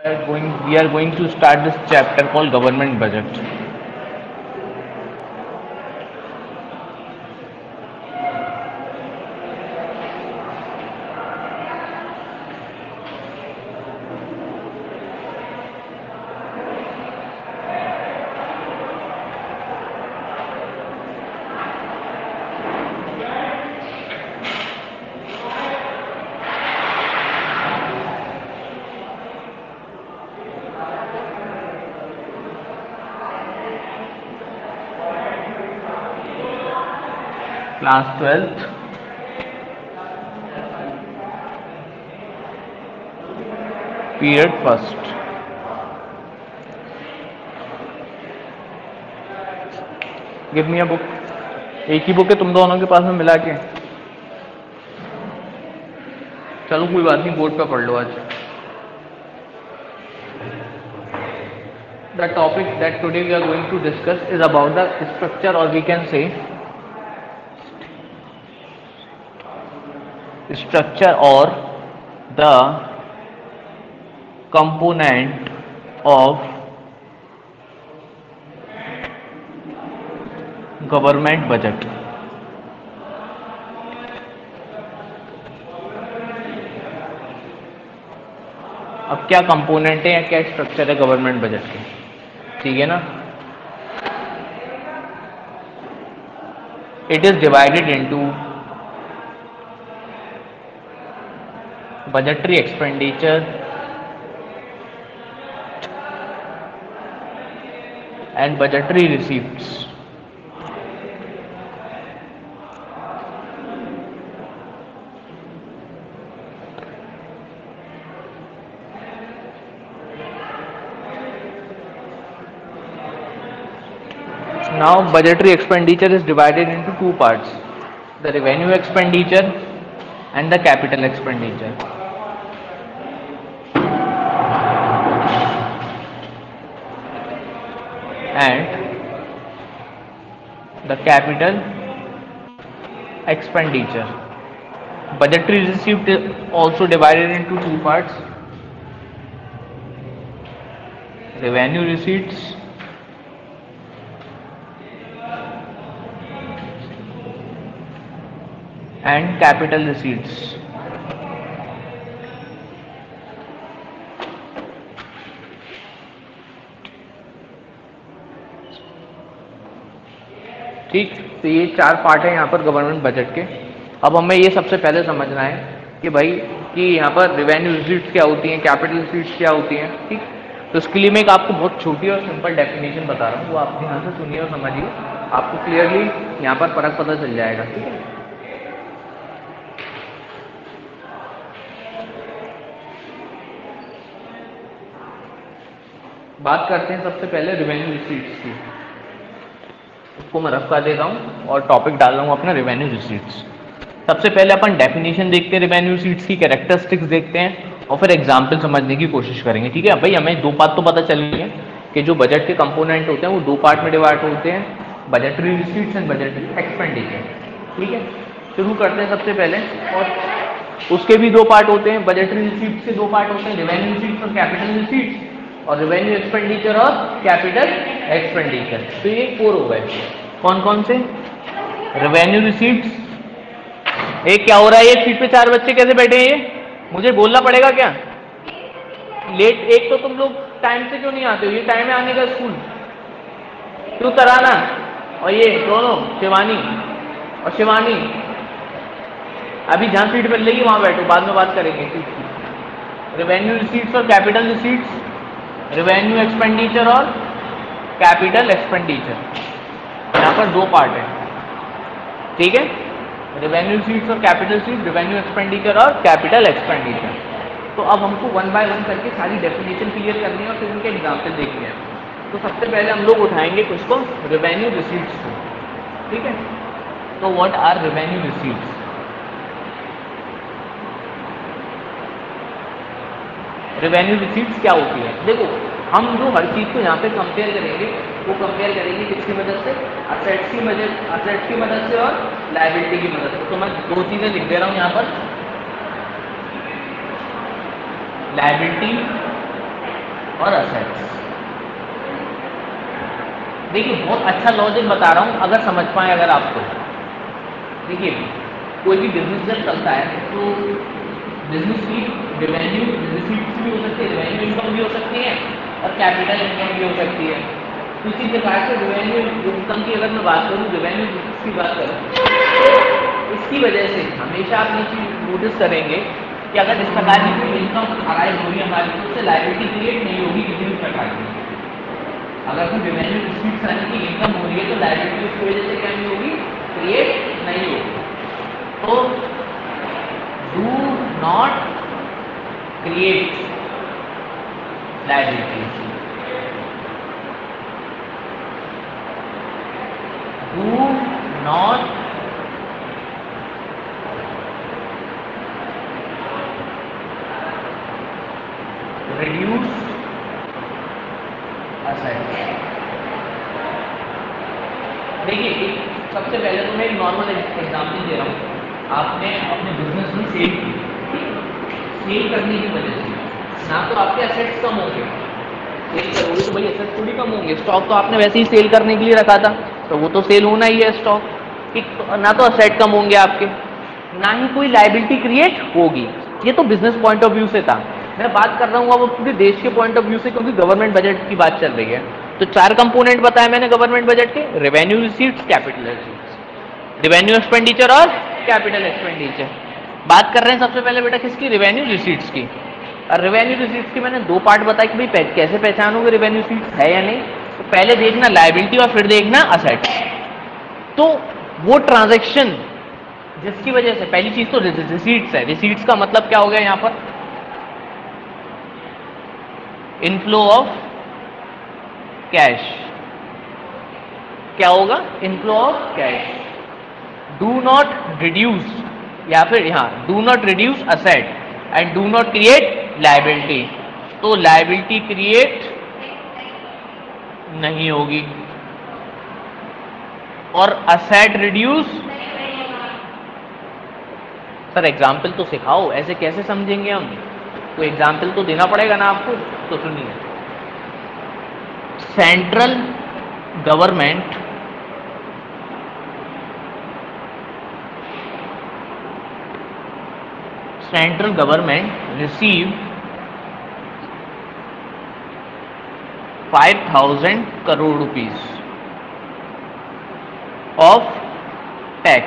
We are going to start this chapter called government budget. Class 12th. Period first. Give me a book. एक ही book है तुम दोनों के पास में मिला के? चलो कोई बात नहीं, बोर्ड पे पढ़ लो आज. The topic that today we are going to discuss is about the structure, or we can say structure or the component of government budget. अब क्या कंपोनेंट है या क्या स्ट्रक्चर है गवर्नमेंट बजट के, ठीक है ना? It is divided into budgetary expenditure and budgetary receipts. Now budgetary expenditure is divided into two parts: the revenue expenditure and the capital expenditure. And the capital expenditure. Budgetary receipt is also divided into two parts: revenue receipts and capital receipts. ठीक, तो ये चार part है यहाँ पर government budget के. अब हमें ये सबसे पहले समझना है कि भाई कि यहाँ पर रिवेन्यू रिसीट्स क्या होती हैं, कैपिटल रिसीट्स क्या होती हैं. ठीक, तो इसके लिए मैं एक आपको बहुत छोटी और सिंपल डेफिनेशन बता रहा हूँ, वो आप ध्यान से सुनिए और समझिए, आपको क्लियरली यहाँ पर फर्क पता चल जाएगा. ठीक है, बात करते हैं सबसे पहले रिवेन्यू रिसीट्स की. उसको मैं रफ कर देता हूँ और टॉपिक डाल रहा हूँ अपना रिवेन्यू रिसीट्स. सबसे पहले अपन डेफिनेशन देखते हैं रिवेन्यू रिसीट्स की, कैरेक्टरिस्टिक्स देखते हैं और फिर एग्जाम्पल समझने की कोशिश करेंगे. ठीक है भाई, हमें दो बात तो पता चल गई है कि जो बजट के कंपोनेंट होते हैं वो दो पार्ट में डिवाइड होते हैं: budgetary receipts and budgetary expenditure. ठीक है, शुरू करते हैं सबसे पहले. और उसके भी दो पार्ट होते हैं, बजटरी रिसीट्स के दो पार्ट होते हैं: रिवेन्यू रिसीट्स और कैपिटल रिसीट्स, और रेवेन्यू एक्सपेंडिचर और कैपिटल एक्सपेंडिचर. तो ये 4 हो गए. कौन कौन से? Revenue receipts. एक क्या हो रहा है, एक सीट पे 4 बच्चे कैसे बैठे हैं? ये मुझे बोलना पड़ेगा क्या? लेट एक तो तुम लोग टाइम से क्यों नहीं आते हो? ये टाइम है आने का स्कूल, क्यों कराना? और ये दोनों शिवानी और शिवानी अभी जहां सीट मिल रही है वहां बैठो, बाद में बात करेंगे. रेवेन्यू रिसीट्स और कैपिटल रिसीट्स, रेवेन्यू एक्सपेंडिचर और कैपिटल एक्सपेंडिचर. यहाँ पर दो पार्ट है. ठीक है, रेवेन्यू रिसीट्स और कैपिटल रिसीट्स, रेवेन्यू एक्सपेंडिचर और कैपिटल एक्सपेंडिचर. तो अब हमको 1 बाय 1 करके सारी डेफिनेशन क्लियर करनी है और फिर उनके एग्जाम्पल देखने हैं. तो सबसे पहले हम लोग उठाएंगे कुछ को, रेवेन्यू रिसीट्स को. ठीक है, तो what are revenue receipts? Revenue receipts क्या होती है? देखो, हम जो हर चीज़ को यहाँ पे कंपेयर करेंगे वो कंपेयर करेंगे किसकी मदद से? असेट्स की मदद से और लायबिलिटी की मदद से. तो मैं दो चीज़ें लिख दे रहा हूँ यहाँ पर: लायबिलिटी और असेट्स। देखिए बहुत अच्छा लॉजिक बता रहा हूँ, अगर समझ पाए अगर आपको। देखिए कोई भी बिजनेस जब चलता है तो बिजनेस की रेवेन्यू रिसीट्स भी हो सकती है, रेवेन्यू इनकम भी हो सकती है और कैपिटल इनकम भी हो सकती है। तो इसी प्रकार से रेवेन्यू इनकम की अगर मैं बात करूँ, रेवेन्यू रिसीट्स की बात करूँ, इसकी वजह से हमेशा आप ये चीज़ नोटिस करेंगे कि अगर इस प्रकार की कोई इनकम अराइज होगी हमारी तो उससे लायबिलिटी क्रिएट नहीं होगी किसी भी प्रकार की। अगर कोई रेवेन्यू रिसीट्स आने की इनकम हो रही है तो लायबिलिटी उसकी वजह से क्या नहीं होगी, क्रिएट नहीं होगी। तो do not create liabilities, do not reduce assets। देखिए सबसे पहले तो मैं एक नॉर्मल एग्जाम्पल दे रहा हूँ। आपने अपने बिजनेस में सेल की, सेल करने की वजह से ना तो आपके एसेट्स कम होंगे, सेल करोगे तो भाई एसेट्स थोड़ी कम होंगे, स्टॉक तो आपने वैसे ही सेल करने के लिए रखा था तो वो तो सेल होना ही है स्टॉक, ठीक। ना तो एसेट कम होंगे आपके, ना ही कोई लायबिलिटी क्रिएट होगी। ये तो बिजनेस पॉइंट ऑफ व्यू से था। मैं बात कर रहा हूँ अब पूरे देश के पॉइंट ऑफ व्यू से, क्योंकि गवर्नमेंट बजट की बात चल रही है। तो 4 कंपोनेंट बताया मैंने गवर्नमेंट बजट के, revenue receipts, capital receipts, revenue expenditure और कैपिटल एक्सपेंडिचर। बात कर रहे हैं सबसे पहले बेटा किसकी, रेवेन्यू रिसीट्स की। और रेवेन्यू रिसीट्स की मैंने 2 पार्ट बताए कि भाई कैसे पहचानोगे रेवेन्यू रिसीट्स है या नहीं। तो पहले देखना लायबिलिटी और फिर देखना असेट्स। तो वो ट्रांजैक्शन जिसकी वजह से, पहली चीज तो रिसीट्स है। रिसीट्स का मतलब क्या हो गया यहाँ पर, इनफ्लो ऑफ कैश। क्या होगा, inflow of cash. Do not reduce, या फिर यहां do not reduce asset and do not create liability. तो लायबिलिटी क्रिएट नहीं होगी और असेट रिड्यूस। सर एग्जाम्पल तो सिखाओ, ऐसे कैसे समझेंगे हम, कोई एग्जाम्पल तो देना पड़ेगा ना आपको। तो सुनिए, central government receive 5,000 crore rupees of tax।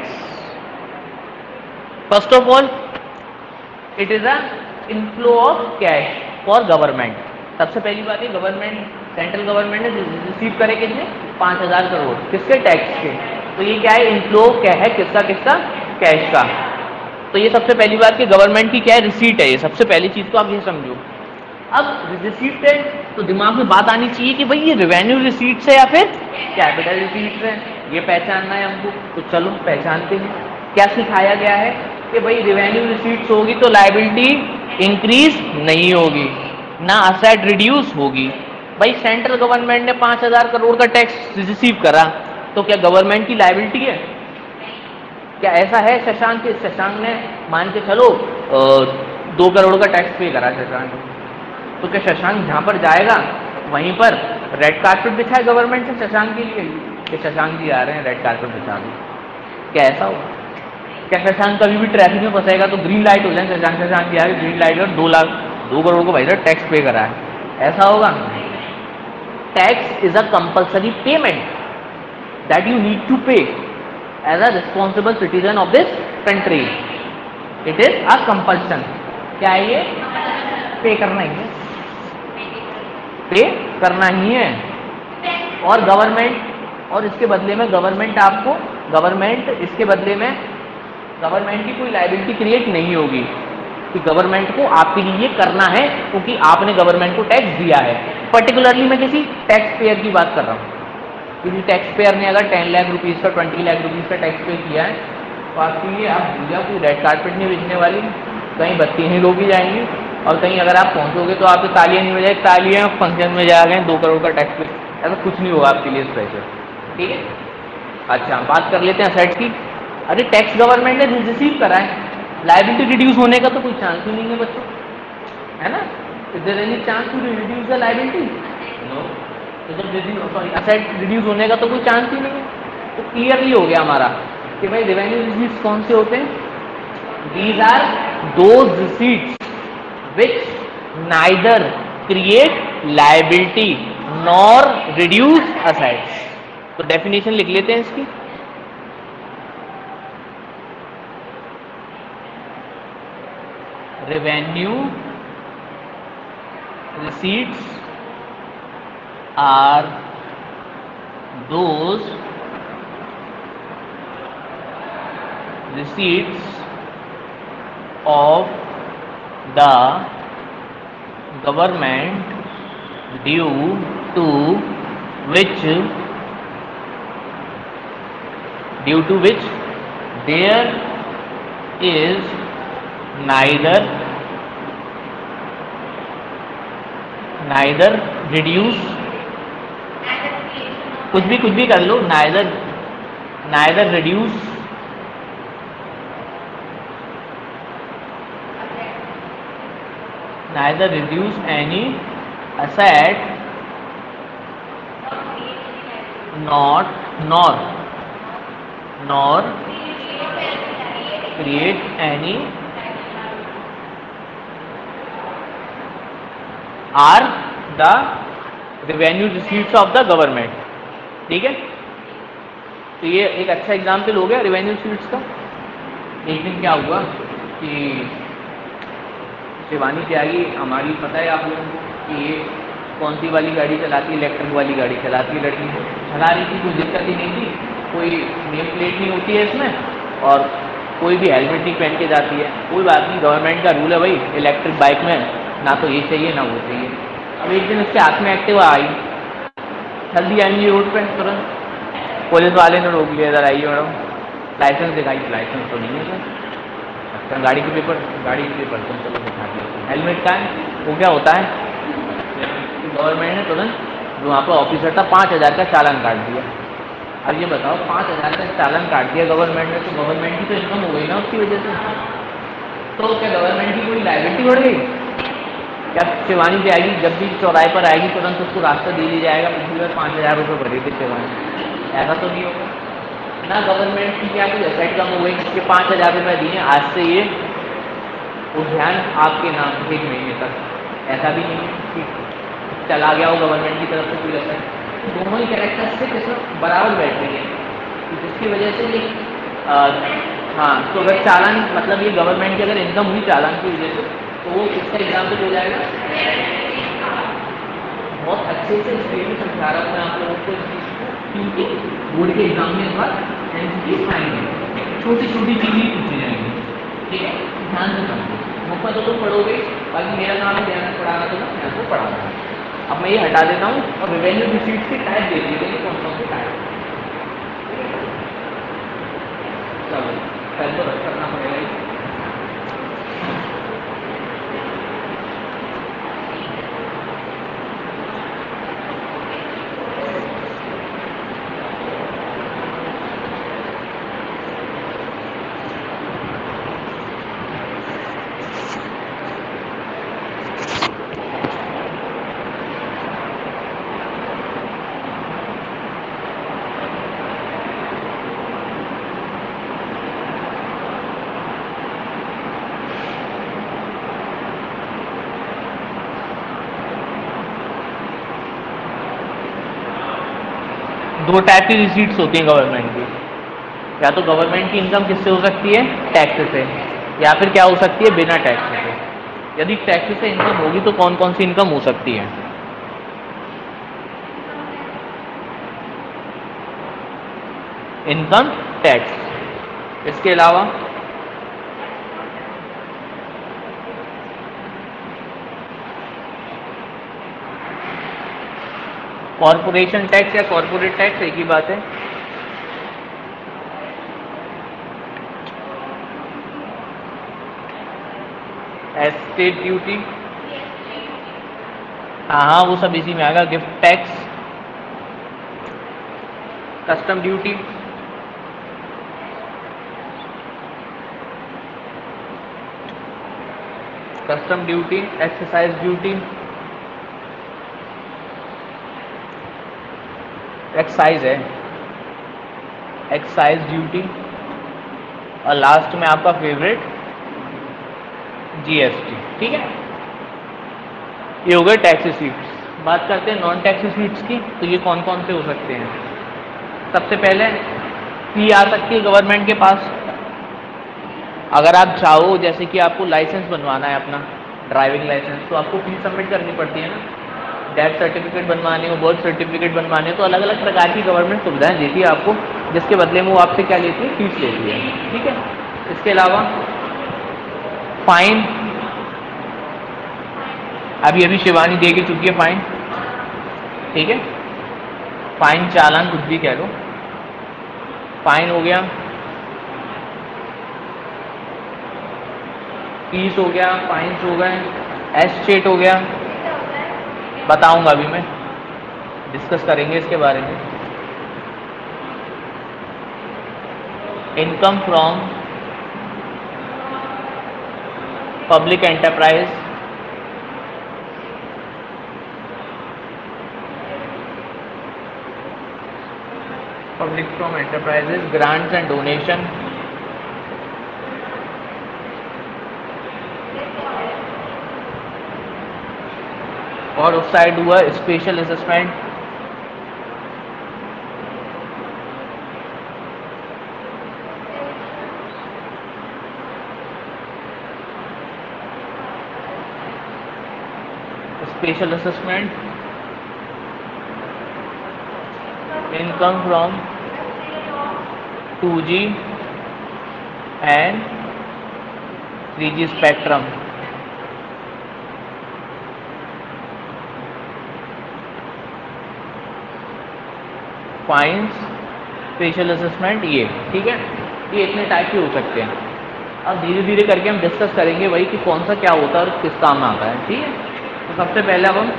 First of all, it is a inflow of cash for government। सबसे पहली बात है गवर्नमेंट, सेंट्रल गवर्नमेंट ने रिसीव करे कितने, 5,000 करोड़, किसके, टैक्स के। तो ये क्या है, इनफ्लो क्या है, किसका किसका, कैश का। तो ये सबसे पहली बात कि गवर्नमेंट की क्या है, रिसीट है। ये सबसे पहली चीज तो आप ये समझो। अब रिसीट है तो दिमाग में बात आनी चाहिए कि भाई ये रेवेन्यू रिसीट्स है या फिर कैपिटल रिसीट्स है, ये पहचानना है हमको। तो चलो पहचानते हैं। क्या सिखाया गया है कि भाई रेवेन्यू रिसीट्स होगी तो लायबिलिटी इंक्रीज नहीं होगी, ना असेट रिड्यूस होगी। भाई सेंट्रल गवर्नमेंट ने 5,000 करोड़ का टैक्स रिसीव करा तो क्या गवर्नमेंट की लायबिलिटी है? क्या ऐसा है शशांक, शशांक ने मान के चलो 2 करोड़ का टैक्स पे करा शशांक, तो क्या शशांक जहाँ पर जाएगा वहीं पर रेड कार्पेट बिछाए गवर्नमेंट से शशांक के लिए कि शशांक जी आ रहे हैं रेड कार्पेट बिछा दो? क्या ऐसा होगा? क्या शशांक कभी भी ट्रैफिक में फंसेगा तो ग्रीन लाइट हो जाए, शशांक जी आ रहे ग्रीन लाइट और 2 करोड़ को भाई टैक्स पे करा है, ऐसा होगा? Tax is a compulsory payment that you need to pay as a responsible citizen of this country. It is a compulsion. क्या है ये? पे करना ही है, पे करना ही है। और गवर्नमेंट, और इसके बदले में गवर्नमेंट आपको, गवर्नमेंट इसके बदले में, गवर्नमेंट की कोई लायबिलिटी क्रिएट नहीं होगी कि गवर्नमेंट को आपके लिए करना है क्योंकि आपने गवर्नमेंट को टैक्स दिया है। पर्टिकुलरली मैं किसी टैक्स पेयर की बात कर रहा हूँ। किसी टैक्स पेयर ने अगर 10 लाख रुपीज़ का 20 लाख रुपीज़ का टैक्स पे किया है तो आपके लिए, आप भूल जाओ, कोई रेड कार्पेट नहीं बिकने वाली, कहीं बत्ती नहीं रोकी जाएंगी, और कहीं अगर आप पहुंचोगे तो आपकी तालियां नहीं बजाए, तालियां फंक्शन में जा गए 2 करोड़ का टैक्स पे, ऐसा कुछ नहीं होगा आपके लिए स्पेशल। ठीक है, अच्छा बात कर लेते हैं असेट्स की। अरे टैक्स गवर्नमेंट ने रिसीव करा है, लायबिलिटी रिड्यूस होने का तो कोई चांस ही नहीं है बच्चों, है ना? Is there any chance to reduce the liability? No. तो जब असेट रिड्यूस होने का तो कोई चांस ही नहीं है। तो क्लियरली हो गया हमारा कि भाई रेवेन्यू रिसीट्स कौन से होते हैं? These are those receipts which neither create liability nor reduce assets. तो डेफिनेशन लिख लेते हैं इसकी। Revenue receipts are those receipts of the government due to which there is neither reduce, कुछ भी कर लो, neither reduce any asset nor create any are the revenue receipts of the government। ठीक है, तो ये एक अच्छा एग्जाम्पल हो गया रेवेन्यू रिसीट्स का। एक दिन क्या हुआ कि शिवानी त्यागी, हमारी पता है आप लोगों को कि ये कौन सी वाली गाड़ी चलाती है, इलेक्ट्रिक वाली गाड़ी चलाती है लड़की, चला रही थी, कोई दिक्कत ही नहीं थी, कोई नेम प्लेट नहीं होती है इसमें और कोई भी हेलमेट नहीं पहन के जाती है, कोई बात नहीं, गवर्नमेंट का रूल है भाई इलेक्ट्रिक बाइक में ना तो ये चाहिए ना वो चाहिए। अब एक दिन उसके हाथ में एक्टिवा आई, चल दी आएंगी रोड पे, तुरंत पुलिस वाले ने रोक लिया, इधर आइए मैडम, लाइसेंस दिखाई, लाइसेंस तो नहीं है सर, अच्छा गाड़ी के पेपर तुम चलो दिखा दिया, हेलमेट का है। वो क्या होता है, गवर्नमेंट ने तुरंत जो वहाँ पर ऑफिसर था 5,000 का चालान काट दिया। अब ये बताओ 5,000 का चालान काट दिया गवर्नमेंट ने, तो गवर्नमेंट की तो इनकम हो गई ना उसकी वजह से, तो क्या गवर्नमेंट की कोई लायबिलिटी बढ़ गई? क्या शिवानी से आएगी, जब भी चौराहे पर आएगी तुरंत उसको रास्ता दे दिया जाएगा, पिछली बार 5,000 रुपये भरे थे शिवानी, ऐसा तो नहीं होगा ना। गवर्नमेंट की क्या कोई एसेट कम हो गई जिसके 5,000 रुपये दिए, आज से ये उद्यान आपके नाम 1 महीने तक, ऐसा भी नहीं है कि चला गया हो गवर्नमेंट की तरफ से कोई एसेट। दोनों ही कैरेक्टरिस्टिक इसमें बराबर बैठ रही है, जिसकी वजह से ये हाँ, तो अगर चालान मतलब ये गवर्नमेंट की अगर इनकम हुई चालान की वजह से, तो वो इसका एग्जाम्पल हो जाएगा। बहुत अच्छे से इसलिए समझा रहा हूँ मैं आप लोगों को, क्योंकि बोर्ड के एग्जाम में इस बार एमसीक्यू आएंगे, छोटी छोटी चीज़ें पूछी जाएंगी, ठीक है, ध्यान से समझो। मुझ पर तो तुम पढ़ोगे, बाकी मेरा नाम है ध्यान से पढ़ाना, तो मैं आपको पढ़ाऊंगा। अब मैं ये हटा देता हूँ और रेवेन्यू रिसीट्स के टाइप दे दिए, कौन कौन से टाइप, चलो पहले तो रख करना पड़ेगा। दो टाइप की रिसीट्स होती हैं गवर्नमेंट की, या तो गवर्नमेंट की इनकम किससे हो सकती है, टैक्स से, या फिर क्या हो सकती है, बिना टैक्स से। यदि टैक्स से इनकम होगी तो कौन कौन सी इनकम हो सकती है? इनकम टैक्स, इसके अलावा कॉरपोरेशन टैक्स या कॉरपोरेट टैक्स एक ही बात है। एस्टेट ड्यूटी, हाँ वो सब इसी में आएगा। Gift tax, custom duty, custom duty, exercise duty, excise है, एक्साइज ड्यूटी, और लास्ट में आपका फेवरेट जीएसटी। ठीक है, ये हो गए टैक्स रिसीट्स। बात करते हैं नॉन टैक्स रिसीट्स की। तो ये कौन कौन से हो सकते हैं? सबसे पहले फी आ सकती है गवर्नमेंट के पास। अगर आप चाहो, जैसे कि आपको लाइसेंस बनवाना है अपना ड्राइविंग लाइसेंस, तो आपको फी सबमिट करनी पड़ती है ना। डेथ सर्टिफिकेट बनवाने हो, बर्थ सर्टिफिकेट बनवाने हो, तो अलग अलग प्रकार की गवर्नमेंट सुविधाएं देती है आपको, जिसके बदले में वो आपसे क्या लेती है? फीस लेती है। ठीक है, इसके अलावा फाइन, अभी शिवानी दे के चुकी है फाइन। ठीक है, फाइन, चालान, कुछ भी कह लो, फाइन हो गया, फीस हो गया, फाइन्स हो गए, एस्टेट हो गया, बताऊंगा अभी मैं, डिस्कस करेंगे इसके बारे में। Income from public enterprise, public from enterprises, grants and donation, और उस साइड हुआ special assessment, special assessment, income from 2G and 3G spectrum, fines, special assessment, ये। ठीक है, ये इतने टाइप के हो सकते हैं। अब धीरे धीरे करके हम डिस्कस करेंगे वही कि कौन सा क्या होता है और किस काम में आता है। ठीक है, तो सबसे पहले अब हम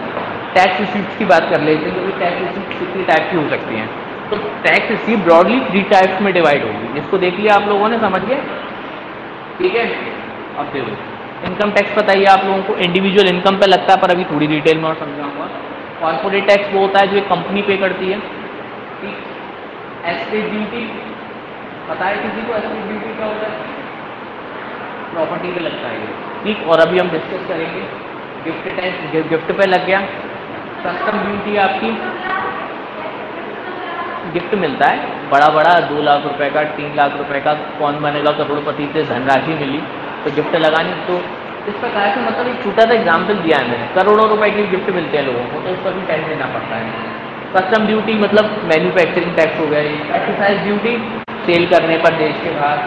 टैक्स रिसीट्स की बात कर लेते हैं, क्योंकि टैक्स रिसीट्स कितनी टाइप की हो सकती हैं। तो टैक्स रिसीट ब्रॉडली 3 टाइप्स में डिवाइड होगी। इसको देख लिया आप लोगों ने, समझ गए? ठीक है, अब देखो, इनकम टैक्स बताइए आप लोगों को, इंडिविजुअल इनकम पे लगता है, पर अभी थोड़ी डिटेल में और समझाऊंगा। कॉर्पोरेट टैक्स वो होता है जो एक कंपनी पे करती है। ठीक, एस्टेट ड्यूटी पता है किसी को? एस्टेट ड्यूटी क्या होता है? प्रॉपर्टी पे लगता है। ठीक, और अभी हम डिस्कस करेंगे गिफ्ट टैक्स, गिफ्ट पे लग गया। कस्टम ड्यूटी आपकी, गिफ्ट मिलता है बड़ा बड़ा, 2 लाख रुपए का, 3 लाख रुपए का, कौन बनेगा करोड़पति से धनराशि मिली तो गिफ्ट लगानी। तो इस प्रकार से, मतलब एक छोटा सा एग्जाम्पल दिया है मैंने, करोड़ों रुपए के गिफ्ट मिलते हैं लोगों को, तो उस पर भी टैक्स देना पड़ता है। कस्टम ड्यूटी मतलब मैन्युफैक्चरिंग टैक्स हो गया। एक्साइज ड्यूटी सेल करने पर देश के बाहर।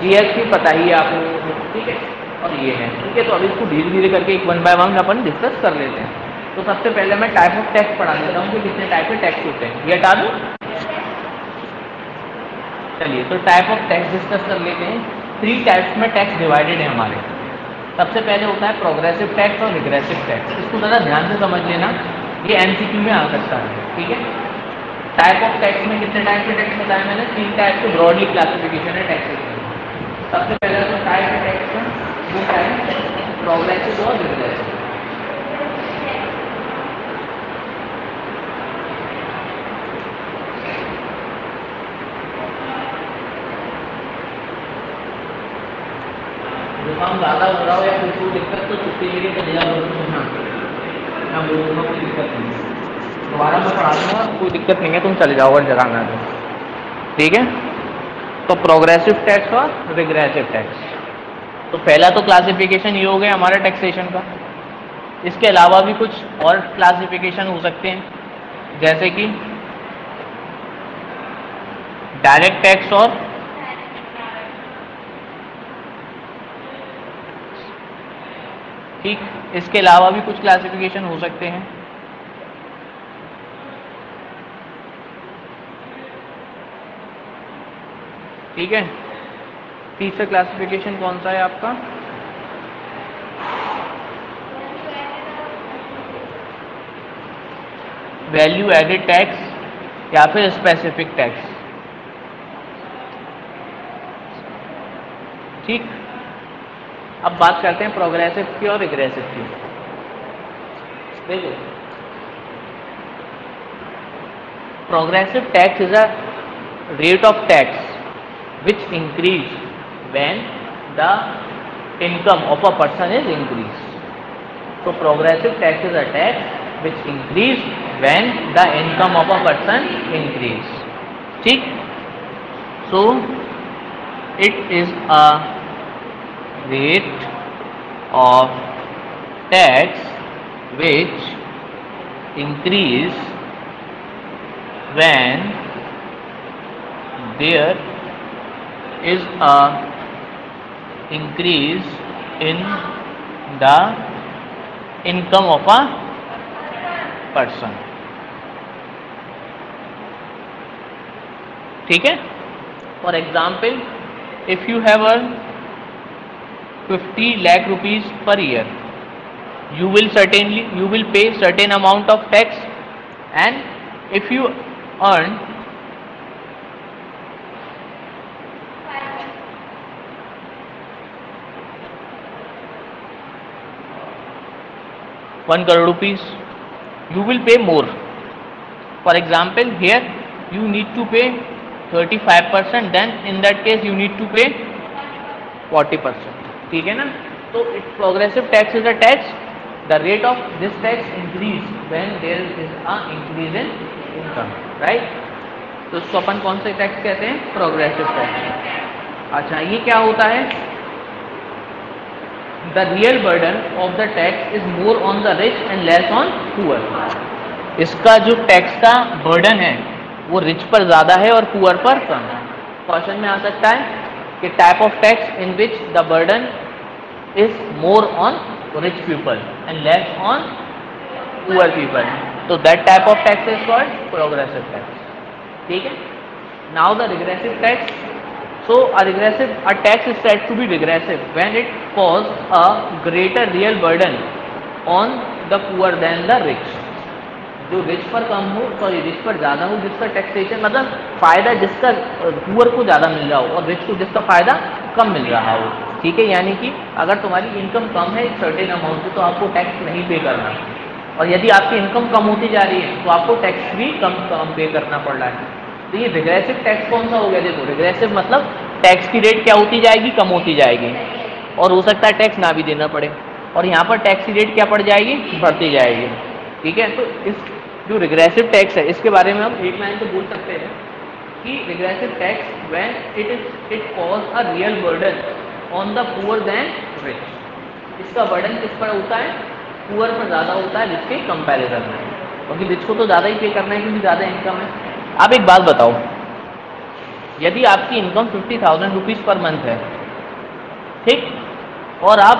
जीएसटी पता ही है आप लोगों को। ठीक है, और ये है। ठीक है, तो अभी इसको धीरे धीरे करके एक 1 बाय 1 अपन डिस्कस कर लेते हैं। तो सबसे पहले मैं टाइप ऑफ टैक्स पढ़ा देता हूँ कि कितने टाइप के टैक्स होते हैं। ये हटा दूँ? चलिए, तो टाइप ऑफ टैक्स डिस्कस कर लेते हैं। 3 टाइप्स में टैक्स डिवाइडेड है हमारे। सबसे पहले होता है प्रोग्रेसिव टैक्स और रिग्रेसिव टैक्स। इसको ज़रा ध्यान से समझ लेना, ये एमसीक्यू में आ सकता है। ठीक है, टाइप ऑफ टैक्स में कितने टाइप के टैक्स बताया मैंने? 3 टाइप के ब्रॉडली क्लासिफिकेशन है टैक्सेस। सबसे पहले तो टाइप है टैक्स में, वो टाइप प्रोग्रेसिव और रिग्रेसिव। काम ज़्यादा हो रहा हो या कुछ कोई दिक्कत तो छुट्टी लेके चले जाओ। मैं बोलूँगा कोई दिक्कत नहीं है, दोबारा मैं पढ़ा दूँगा, कोई दिक्कत नहीं है, तुम चले जाओ अगर जगह में। ठीक है, तो प्रोग्रेसिव टैक्स और रिग्रेसिव टैक्स। तो पहला तो क्लासिफिकेशन ये हो गया हमारा टैक्सेशन का। इसके अलावा भी कुछ और क्लासिफिकेशन हो सकते हैं, जैसे कि डायरेक्ट टैक्स और ठीक, इसके अलावा भी कुछ क्लासिफिकेशन हो सकते हैं। ठीक है, तीसरा क्लासिफिकेशन कौन सा है आपका? वैल्यू एडेड टैक्स या फिर स्पेसिफिक टैक्स। ठीक, अब बात करते हैं प्रोग्रेसिव की और रिग्रेसिव की। देखो, progressive tax is a rate of tax which increase when the income of a person is increased. So progressive tax is a tax which increase when the income of a person increase. ठीक? So it is a rate of tax which increase when there is a increase in the income of a person. ठीक है? For example, if you have earned 50 lakh rupees per year, you will pay certain amount of tax, and if you earn 1 crore rupees, you will pay more. For example, here you need to pay 35%, then in that case you need to pay 40%. ठीक है ना? तो progressive tax is a tax. The rate of this tax increase when there is a increase in income, right? तो इसको अपन कौन से tax कहते हैं? Progressive tax. अच्छा, ये क्या होता है? The real burden of the tax is more on the rich and less on poor. इसका जो टैक्स का बर्डन है वो रिच पर ज़्यादा है और पुअर पर कम है। क्वेश्चन में आ सकता है कि type of tax in which the burden is more on rich people and less on poor people, तो that type of tax is called progressive tax. ठीक है? Now the regressive tax. So a tax is said to be regressive when it causes a greater real burden on the poor than the rich. जो rich पर कम हो, sorry rich पर ज़्यादा हो जिसका taxation, मतलब फ़ायदा जिसका पुअर को ज़्यादा मिल रहा हो और रिच को जिसका फ़ायदा कम मिल रहा हो। ठीक है? यानी कि अगर तुम्हारी इनकम कम है एक सर्टेन अमाउंट से तो आपको टैक्स नहीं पे करना, और यदि आपकी इनकम कम होती जा रही है तो आपको टैक्स भी कम पे करना पड़ रहा है। तो ये रिग्रेसिव टैक्स कौन सा हो गया? देखो, रिग्रेसिव मतलब टैक्स की रेट क्या होती जाएगी? कम होती जाएगी, और हो सकता है टैक्स ना भी देना पड़े, और यहाँ पर टैक्स की रेट क्या पड़ जाएगी? बढ़ती जाएगी। ठीक है? तो इस जो रिग्रेसिव टैक्स है इसके बारे में हम एक लाइन तो बोल सकते हैं कि regressive tax when it cause a real burden on the poor then rich. इसका बर्डन किस पर होता है? पुअर पर ज़्यादा होता है रिच के कंपैरिजन में, क्योंकि रिच को तो ज़्यादा ही पे करना है क्योंकि ज़्यादा इनकम है। आप एक बात बताओ, यदि आपकी इनकम 50,000 रुपीज़ पर मंथ है, ठीक, और आप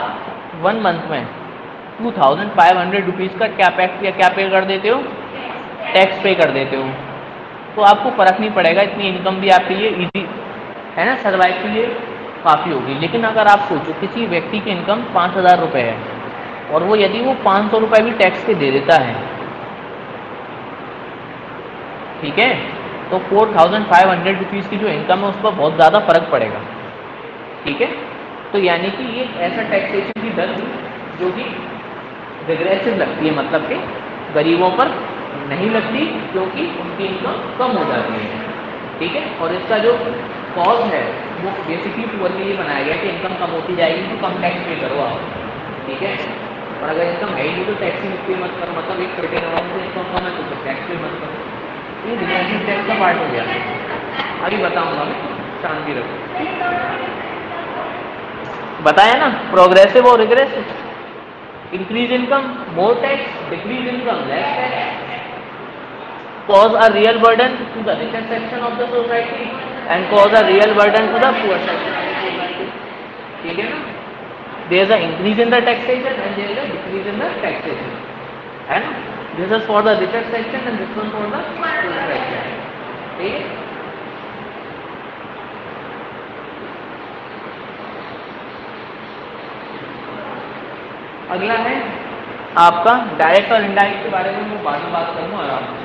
1 मंथ में 2,500 रुपीज़ का क्या पे कर देते हो? टैक्स पे कर देते हो, तो आपको फ़र्क नहीं पड़ेगा, इतनी इनकम भी आपके लिए ईजी है ना, सर्वाइव के लिए काफ़ी होगी। लेकिन अगर आप सोचो किसी व्यक्ति की इनकम 5,000 रुपये है और वो यदि वो 500 रुपये भी टैक्स के दे देता है, ठीक है, तो 4,500 रुपीज़ की जो इनकम है उस पर बहुत ज़्यादा फर्क पड़ेगा। ठीक है? तो यानी कि ये ऐसा टैक्सेशन की दर जो कि रिग्रेसिव लगती है, मतलब कि गरीबों पर नहीं लगती क्योंकि उनकी इनकम कम हो जाती है। ठीक है? और इसका जो कॉज है वो बेसिकली पुअर के लिए बनाया गया कि इनकम कम होती जाएगी तो कम टैक्स पे करो आप। ठीक है? और अगर इनकम है ही नहीं तो टैक्स ही पे मत करो, मतलब एक सर्टेन अमाउंट से इनकम कम है तो टैक्स पे मत करो। ये रिग्रेसिव टैक्स का पार्ट हो गया। अभी बताऊंगा मैं, शांति रखो। बताया ना, प्रोग्रेसिव और regressive. Increase income more tax, decrease income less tax, cause a real burden to the richer section of the society and cause a real burden to the poor section of the society. ठीक है ना? There is a increase in the taxation and there is a decrease in the taxation, है ना? This is for the richer section and this one for the poor section. ठीक है? अगला है आपका डायरेक्ट और इनडायरेक्ट के बारे में मैं बाद में बात करूँगा आराम से।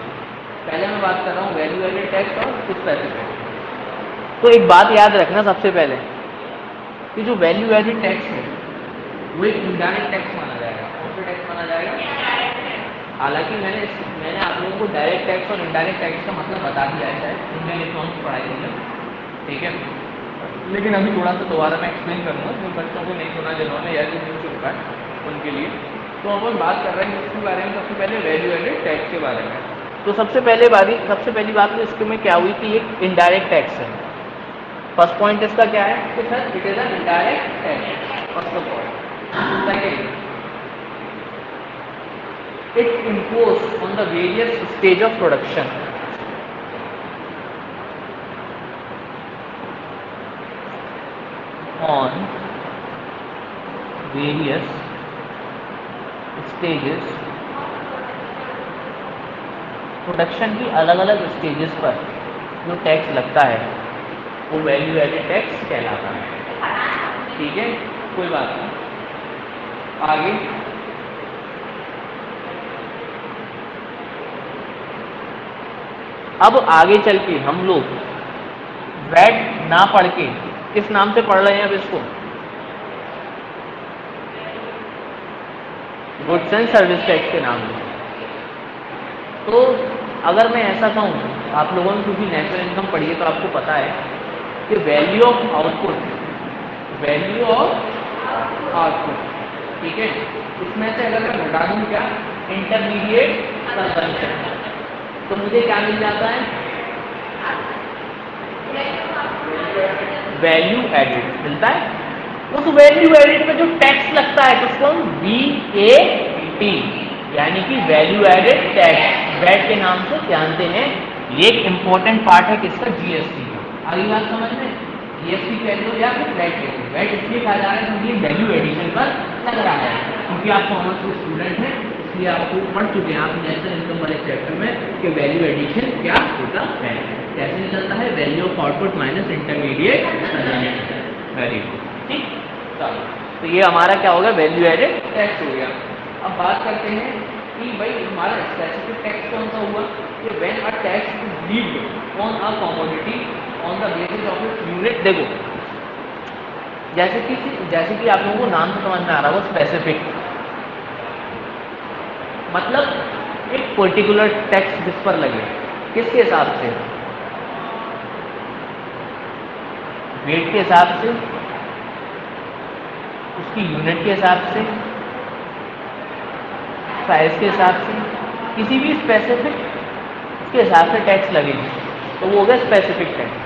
पहले मैं बात कर रहा हूँ वैल्यू एडेड टैक्स और स्पेसिफिक। तो एक बात याद रखना सबसे पहले कि जो वैल्यू एडेड टैक्स है वो एक इनडायरेक्ट टैक्स माना जाएगा। कौन सा टैक्स माना जाएगा? हालांकि मैंने आप लोगों को डायरेक्ट टैक्स और इनडायरेक्ट टैक्स का मतलब बता दिया है शायद इंडियन इकोनॉमिक्स पढ़ाई थी, ठीक है, लेकिन अभी थोड़ा सा दोबारा मैं एक्सप्लेन करूँगा जो बच्चों को नहीं सुना जिन्होंने या जो नहीं सुन पाए उनके लिए। तो हम बात कर रहे हैं इसके बारे में सबसे पहले वैल्यू एडेड टैक्स के बारे में। तो सबसे पहली बात तो इसके में क्या हुई कि एक इनडायरेक्ट टैक्स है। फर्स्ट पॉइंट इसका क्या है कि sir it is an indirect tax. First of all second, it imposed on the various stage of production on various stages production की अलग अलग स्टेजेस पर जो टैक्स लगता है वो वैल्यू एडेड टैक्स कहलाता है, ठीक है, कोई बात नहीं। आगे अब आगे चल के हम लोग वैट ना पढ़ के किस नाम से पढ़ रहे हैं अब इसको? गुड्स एंड सर्विस टैक्स के नाम से। तो अगर मैं ऐसा कहूँ, आप लोगों ने क्योंकि नेशनल इनकम पढ़ी है तो आपको पता है कि वैल्यू ऑफ आउटपुट, ठीक है, इसमें से अगर मैं घटा दूँ क्या इंटरमीडिएट कंजम्पशन, तो मुझे क्या मिल जाता है? वैल्यू एडेड मिलता है। उस वैल्यू एडेड पे जो टैक्स लगता है उसको हम VAT यानी कि वैल्यू एडेड टैक्स वैट के नाम से जानते हैं। ये एक इंपॉर्टेंट पार्ट है किसका? GST का। अगली बात समझ में, GST कह लो या फिर वैट कह लो। वैट इसलिए कहा जा रहा है क्योंकि वैल्यू एडिशन पर लग रहा है, क्योंकि आप कॉमर्स के स्टूडेंट हैं इसलिए आपको पढ़ चुके हैं आप नेशनल इनकम वाले चैप्टर में कि वैल्यू एडिशन क्या होता है, कैसे निकलता है, value of output minus intermediate consumption. Very good, ठीक। चलो, तो ये हमारा क्या होगा? वैल्यू एडेड टैक्स हो गया। अब बात करते हैं कि भाई हमारा स्पेसिफिक टैक्स कौन सा हुआ? कि when a tax is levied on a commodity on the basis of its unit. देखो जैसे कि आप लोगों को नाम से समझ में आ रहा हो, स्पेसिफिक मतलब एक पर्टिकुलर टैक्स जिस पर लगे, किसके हिसाब से? वेट के हिसाब से, उसकी यूनिट के हिसाब से, साइज के हिसाब से, किसी भी स्पेसिफिक उसके हिसाब से टैक्स लगेगी, तो वो हो गया स्पेसिफिक टैक्स।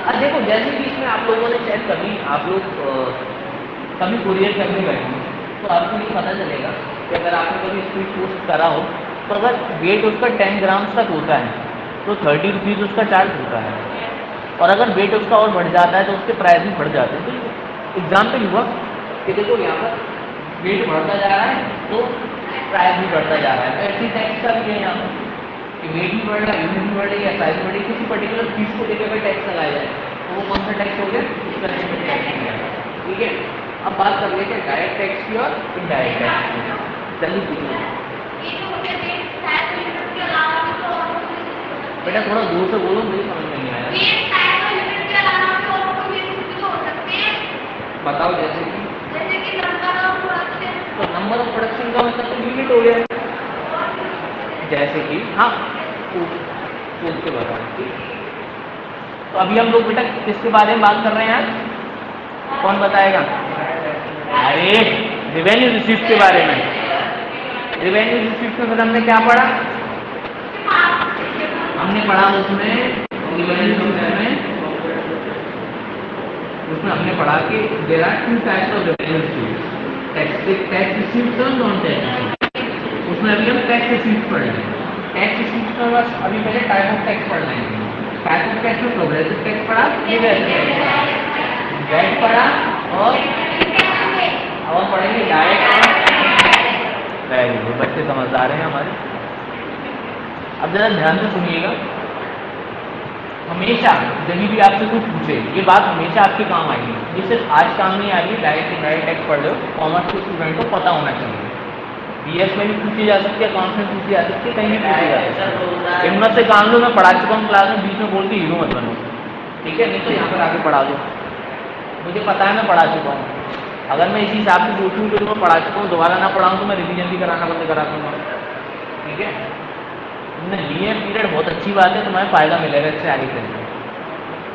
अब देखो जैसे कि इसमें आप लोगों ने शायद कभी आप लोग कभी कुरियर करने गए हो तो आपको ये पता चलेगा कि अगर आपने कभी स्पीड पोस्ट करा हो तो अगर वेट उसका 10 ग्राम तक होता है तो 30 रुपीज़ उसका चार्ज होता है, और अगर वेट उसका और बढ़ जाता है तो उसके प्राइस भी बढ़ जाते हैं। तो एग्जाम्पल हुआ कि देखो यहाँ पर वेट बढ़ता जा रहा है तो प्राइस भी बढ़ता जा रहा है, तो ऐसी टैक्स का भी है यहाँ पर कि वेट भी बढ़ रहा है, यूनिट भी बढ़ रही है, प्राइस बढ़ रही है, किसी पर्टिकुलर चीज़ को लेकर अगर टैक्स लगाया जाए तो वो कौन सा टैक्स हो गया? स्पेसिफिक टैक्स, ठीक है। अब बात कर लेते हैं डायरेक्ट टैक्स की और इनडायरेक्ट टैक्स की। जल्दी पूछो बेटा, थोड़ा दूर से बोलो, मुझे समझ में नहीं आया। बताओ जैसे कि तो नंबर ऑफ प्रोडक्शन का मतलब तो यूनिट हो गया, जैसे कि हाँ पूछ के बताओ। तो अभी हम लोग बेटा किसके बारे में बात कर रहे हैं आज? कौन बताएगा? अरे रिवेन्यू रिसीप्ट के बारे में। रिवेन्यू रिसीप्ट में फिर हमने क्या पढ़ा? हमने पढ़ा उसमें हमने पढ़ा कि there are 2 types of revenue receipt, tax receipt और नॉन टैक्स। उसमें अभी हम टैक्स रिसीप्ट पढ़ रहे हैं। टैक्स रिसीप्ट में बस अभी पहले टाइप ऑफ टैक्स पढ़ रहे हैं। टाइप ऑफ टैक्स में प्रोग्रेसिव टैक्स पढ़ा, वैट पढ़ा और अब पढ़ेंगे डायरेक्ट। वेरी गुड, बच्चे समझदार हैं हमारे। अब जरा ध्यान से सुनिएगा, हमेशा जब भी आपसे कुछ पूछे ये बात हमेशा आपके काम आएगी, ये सिर्फ आज काम नहीं आएगी। डायरेक्ट इनडायरेक्ट टैक्स पढ़ लो, कॉमर्स के स्टूडेंट को पता होना चाहिए। BS में भी पूछी जा सकती है, अकाउंट में पूछी जा सकती है, कहीं भी पूछी जा सकती है। हिम्मत से काम लो, मैं पढ़ा चुका हूँ क्लास में, बीच में बोल के हीरो मत बनो, ठीक है? नहीं तो यहाँ पर आके पढ़ा दो, मुझे पता है मैं पढ़ा चुका हूँ। अगर मैं इसी हिसाब से पूछूँ तो मैं पढ़ा चुका हूँ, दोबारा ना पढ़ाऊँ तो मैं रिवीजन भी कराना बंद करा दूँगा। ठीक है, तुमने लिए पीरियड बहुत अच्छी बात है, तुम्हें फ़ायदा मिलेगा इससे आगे चलकर,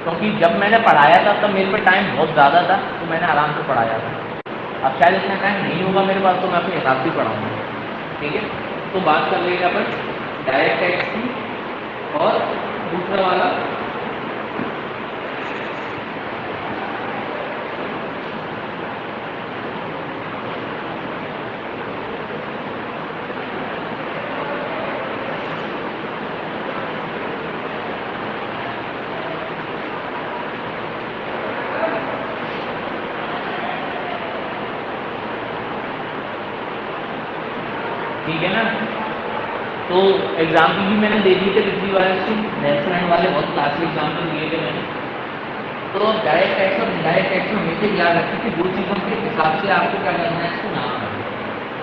क्योंकि जब मैंने पढ़ाया था तब मेरे पे टाइम बहुत ज़्यादा था तो मैंने आराम से पढ़ाया था। अब शायद इतना टाइम नहीं होगा मेरे पास तो मैं अपने हिसाब से पढ़ाऊँगा। ठीक है, तो बात कर लेंगे अपन डायरेक्ट टैक्स की और दूसरा वाला ठीक है ना। तो एग्जाम्पल भी मैंने दे दिए थे पिछली बार से, रेस्टोरेंट वाले बहुत क्लासिक एग्जाम्पल दिए थे मैंने। तो डायरेक्ट टैक्स और इनडायरेक्ट टैक्स में हमेशा याद रखें कि दो चीज़ों के हिसाब से आपको क्या करना है, इसको नाम करना।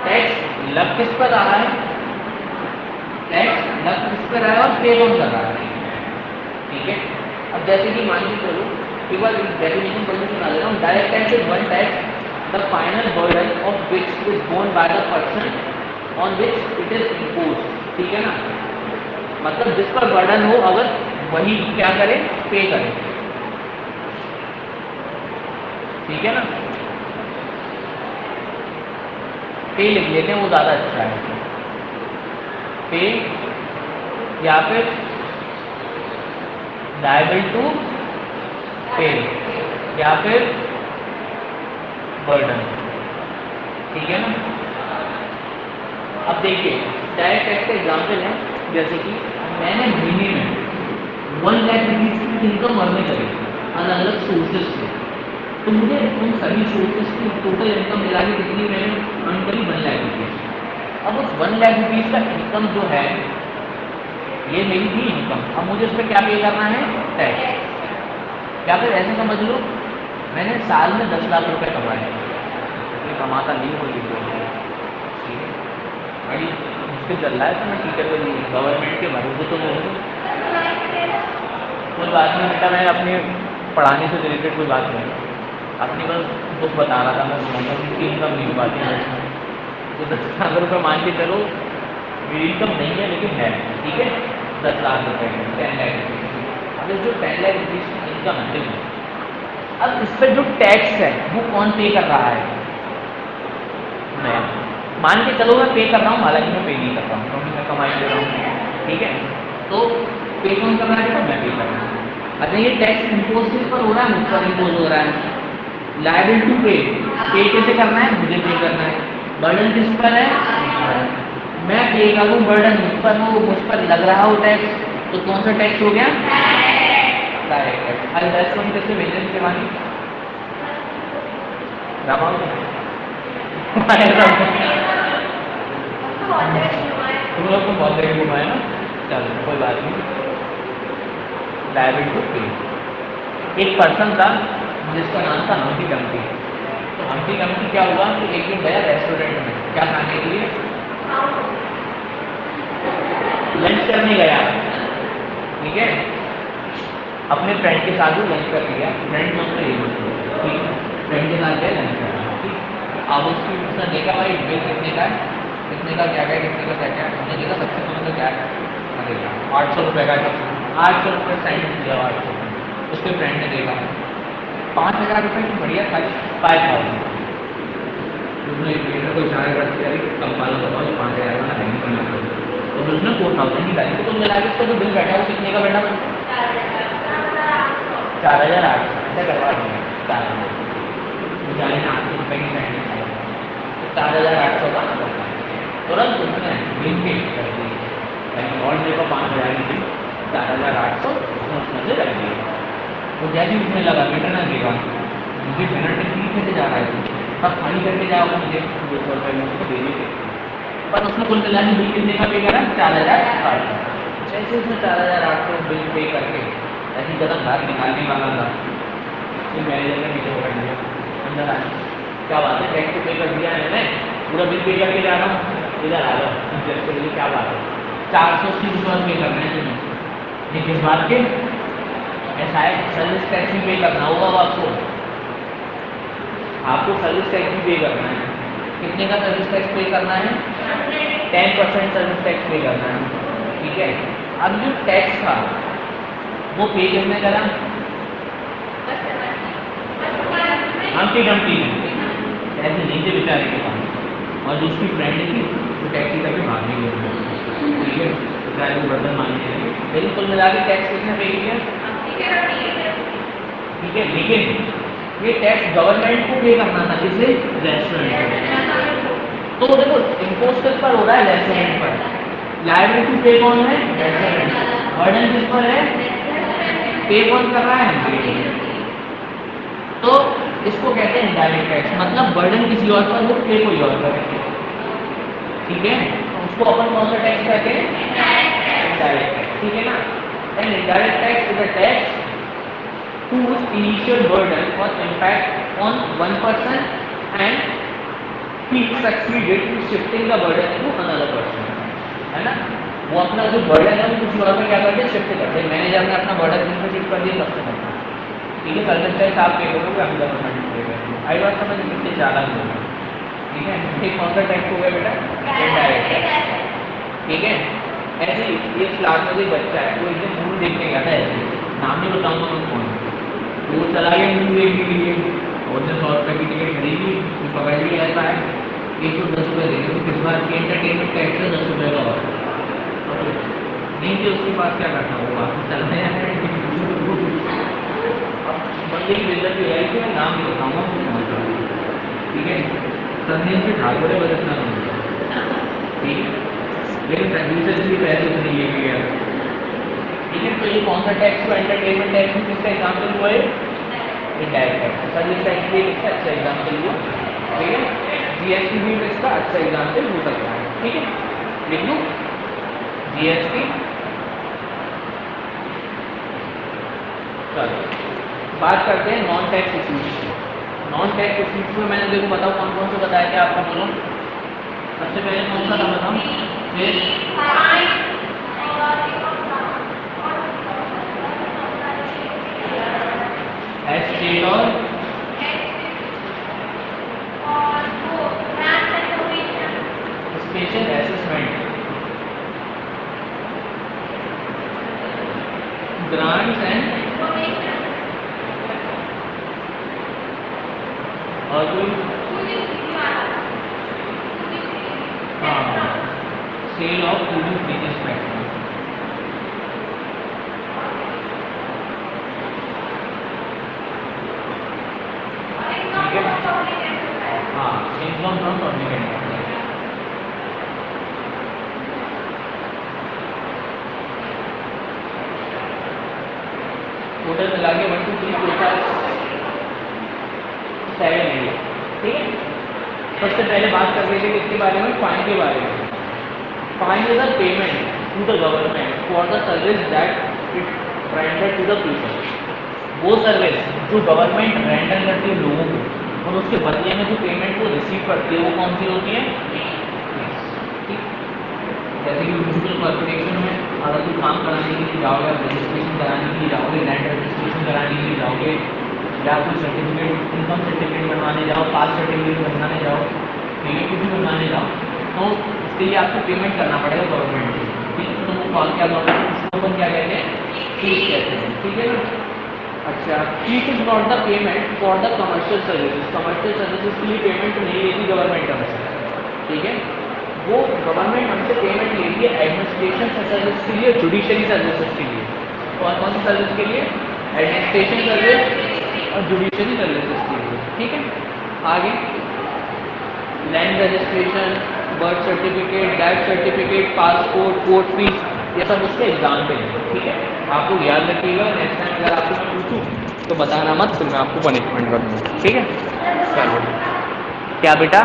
टैक्स लग किस पर रहा है, टैक्स लग किस पर रहा है और पे कौन कर रहा है। ठीक है, अब जैसे कि मान लीजिए चलो केवल डेफिनेशन पढ़ने सुना दे रहा हूँ। Direct tax is one tax the final burden of which is borne by the person on which it is imposed. ठीक है ना, मतलब जिस पर बर्डन हो अगर वही क्या करे, पे करे। ठीक है ना, पे लिख लेते हैं वो ज़्यादा अच्छा है, पे या फिर लायबल टू पे या फिर बर्डन। ठीक है ना, अब देखिए डायरेक्ट टैक्स का एग्जाम्पल है, जैसे कि मैंने महीने में 1 लाख रुपीज़ की इनकम अर्न करी अलग अलग सोर्सेज से, तो मुझे उन सभी सोर्सेज की टोटल इनकम मिला के कितनी मैंने अर्न करी, 1 लाख रुपीज़। अब उस 1 लाख रुपीज़ का इनकम जो है ये मेरी थी इनकम, अब मुझे उस पर क्या पे करना है, टैक्स। या फिर ऐसे समझ लो मैंने साल में 10 लाख रुपए कमाए, ये कमाता नहीं कोई भी, बड़ी मुश्किल चल रहा है तो मैं टीचर को नहीं, गवर्नमेंट के भरोसे तो नहीं हूँ। कोई बात नहीं बेटा, मैं अपने पढ़ाने से रिलेटेड कोई बात नहीं, अपनी बस दुख बता रहा था। मैं समझता हूँ कि इनकम नहीं हो पाती है, तो 10 लाख रुपये मान के चलो मेरी इनकम नहीं है लेकिन है। ठीक है, 10 लाख रुपये 10 लाख रुपये। अब जो 10 लाख रुपीज़ की इनकम है, अब इस पर जो टैक्स है वो कौन पे कर रहा है, मैं। मान के चलो मैं पे कर रहा हूँ, हालांकि मैं पे नहीं कर रहा हूँ क्योंकि मैं कमाई दे रहा हूँ। ठीक है, तो पे कौन कर रहा है, तो मैं पे कर रहा हूँ। अच्छा ये टैक्स इम्पोज किस पर हो रहा है, मुझ पर इम्पोज हो रहा है। लायबल टू पे, पे कैसे करना है, मुझे पे करना है। बर्डन किस पर है, मैं पे करूँ, बर्डन मुझ पर हो, मुझ पर लग रहा हो टैक्स, तो कौन सा टैक्स हो गया, डायरेक्ट टैक्स। आज 10 कम कैसे भेजने के बाद तुम लोग तो बहुत जगह घुमाए ना, चलो कोई बात नहीं। लायबल टू पे, एक पर्सन था जिसका नाम था हम्पी डम्पी। तो हम्पी डम्पी क्या हुआ कि एक दिन गया रेस्टोरेंट में, क्या खाने के लिए, लंच करने गया। ठीक है, अपने फ्रेंड के साथ भी लंच कर लिया, फ्रेंड में उसने ठीक है, फ्रेंड के साथ गया लंच करना। अब उसने देखा भाई बिल कितने का है, कितने का क्या है, कितने का क्या क्या है। हमने देखा सबसे कम का क्या है, 800 रुपये का, 800 रुपये साइड दिया, 800। उसके फ्रेंड ने देखा 5000 रुपये की बढ़िया खाली 5000। उसने वेटर को इशारा कर दिया कम वाला बताओ 5000 का नहीं करना चाहिए, तो फिर उसने 4000 की डाली। तो कुल मिला के उसका जो बिल बैठा वो कितने का बैठा, 4800। ऐसा करवा देंगे 4000 800 रुपये की साइड 4800 का तुरंत उसने बिल पे कर दी, यानी और मेरे को 5000 की 4800 उसमें से रख दिया। तो जैसे उसमें लगा बेटा ना देगा, मुझे पेनल्टी फी कैसे जा रहा है, तब खाली करके जाओगे मुझे 200 रुपये में उसको दे दीजिए। पर उसने कुल मिला के बिल कितने का पे करा, 4800। जैसे उसने 4800 बिल पे करके ऐसी कदम बाहर निकालने वाला था, तो मैनेजर ने नीचे पकड़ लिया, अंदर आया, क्या बात है, टैक्स पे कर दिया है मैंने, पूरा बिल पे करके जा रहा हूँ, इधर आ जाओ जज के लिए, क्या बात है 480 रुपये पे करना है तुम्हें, ये किस बात के, ऐसा है सर्विस टैक्स भी पे करना होगा आपको। आपको सर्विस टैक्स भी पे करना है। कितने का सर्विस टैक्स पे करना है? 10% सर्विस टैक्स पे करना है, ठीक है। अब जो टैक्स था वो पे किसने करा? हमटी डमटी ऐसे नहीं थे बेचारे के पास, और जो उसकी फ्रेंड थी वो टैक्सी करके भागने गई, ठीक है। बेचारे को बर्तन मांगने लगे। लेकिन कुल मिला के टैक्स किसने पे किया? ठीक है। लेकिन ये टैक्स गवर्नमेंट को पे करना था, किसे? रेस्टोरेंट को। तो देखो इम्पोस्ट किस पर हो रहा है? रेस्टोरेंट पर। लायबिलिटी पे कौन है? रेस्टोरेंट। बर्डन किस पर है? पे कौन कर रहा है? तो इसको कहते हैं इनडायरेक्ट टैक्स, मतलब बर्डन किसी और पर हो, पे कोई और करे, ठीक है। उसको अपन कौन सा टैक्स कहते हैं? इनडायरेक्ट टैक्स, ठीक है ना। And indirect tax is a tax whose initial burden was impact on one person and he succeeded in shifting the burden to another person, है ना। वो अपना जो बर्डन है वो किसी और पे क्या करते हैं? शिफ्ट करते हैं। मैनेजर ने अपना बर्डन किस पे शिफ्ट कर दिया? सबसे पहले, ठीक है। सर्विस टैक्स आप पे करोगे, हम गवर्नमेंट पे करेंगे। आई बात समझ कितने चालाक लोग, ठीक है। एक कौन सा टैक्स हो गया बेटा? इनडायरेक्ट टैक्स, ठीक है। ऐसे ही एक क्लास में कोई बच्चा है, वो एकदम मूवी देखने गया था, ऐसे नाम नहीं बताऊंगा मैं कौन, तो वो चला गया मूवी देखने के लिए, और उसने 100 रुपये की टिकट खरीदी, तो पकड़ लिया ऐसा है 110 रुपये दे रहे, तो किस बार की एंटरटेनमेंट टैक्स है 10 रुपये का, और नहीं थी उसके पास, क्या करना वो वापस चलते हैं। बंदे की बेइज्जती हो जाएगी, मैं नाम नहीं बताऊँगा, ठीक है। संदेश के ठाकुर है बदलना नहीं, ठीक है। लेकिन दूसरे भी पैसे उसने लिए गया, ठीक है। तो ये कौन सा टैक्स हुआ? एंटरटेनमेंट टैक्स में किसका एग्जाम्पल हुआ है? Indirect tax. सर्विस टैक्स भी इसका अच्छा एग्जाम्पल हुआ, ठीक है। जीएसटी भी इसका अच्छा एग्जाम्पल हो सकता है, ठीक है। लिख लो जीएसटी। चलो बात करते हैं non tax issues. Non tax issues में मैंने देखो बताओ कौन कौन से बताया क्या आपका, बोलो। सबसे पहले कौन सा था बताओ? एस्टेट और स्पेशल असेसमेंट, ग्रांट्स एंड और कोई sale of tourist business platform, ठीक है। हाँ, income from public enterprise. Total मिला के 1 2 3 4 5 7 है, ठीक है। सबसे पहले बात कर रहे थे इसके बारे में, फाइन के बारे में। Fine is a payment to the government for the service that it render to the people. वो सर्विस जो गवर्नमेंट रेंडर करती है लोगों को, और उसके बदले में जो पेमेंट वो रिसीव करती है वो कौन सी होती है? जैसे कि म्यूनसिपल कॉर्पोरेशन में अगर कोई काम कराने के लिए जाओगे, रजिस्ट्रेशन कराने के लिए जाओगे, लैंड रजिस्ट्रेशन कराने के लिए जाओगे, या कोई सर्टिफिकेट, इनकम सर्टिफिकेट बनवाने जाओ, कास्ट सर्टिफिकेट बनवाने जाओ, ठीक है, कुछ भी बनवाने जाओ, तो इसके लिए आपको पेमेंट करना पड़ेगा गवर्नमेंट को, ठीक है। तो वो कॉल क्या गवर्नमेंट, उसको अपन क्या कहते हैं? फीस कहते हैं, ठीक है ना। अच्छा, fees is not the payment for the commercial services. Commercial services के लिए पेमेंट नहीं लेती गवर्नमेंट हमसे, ठीक है। वो गवर्नमेंट हमसे पेमेंट लेती है एडमिनिस्ट्रेशन सर्विस के लिए, जुडिशरी सर्विसेज के लिए। कौन कौन सी सर्विस के लिए? एडमिनिस्ट्रेशन सर्विस और जुडिशरी सर्विसेज के लिए, ठीक है। आगे land registration, birth certificate, death certificate, passport, court fees, ये सब उसके एग्जाम्पल है, ठीक है। आप लोग याद रखिएगा, नेक्स्ट टाइम अगर आपको मैं पूछूँ तो बताना मत, फिर मैं आपको पनिशमेंट कर दूँगा, ठीक है। चलो क्या बेटा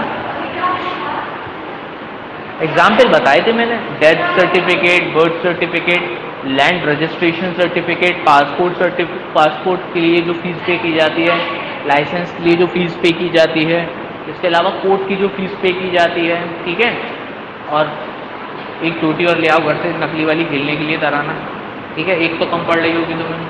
एग्जाम्पल बताए थे मैंने? Death certificate, birth certificate, land registration certificate, passport के लिए जो फीस पे की जाती है, लाइसेंस के लिए जो फीस पे की जाती है, इसके अलावा कोर्ट की जो फीस पे की जाती है, ठीक है। और एक चोटी और ले आओ घर से, नकली वाली खेलने के लिए तराना, ठीक है। एक तो कम पड़ रही होगी तुम्हें,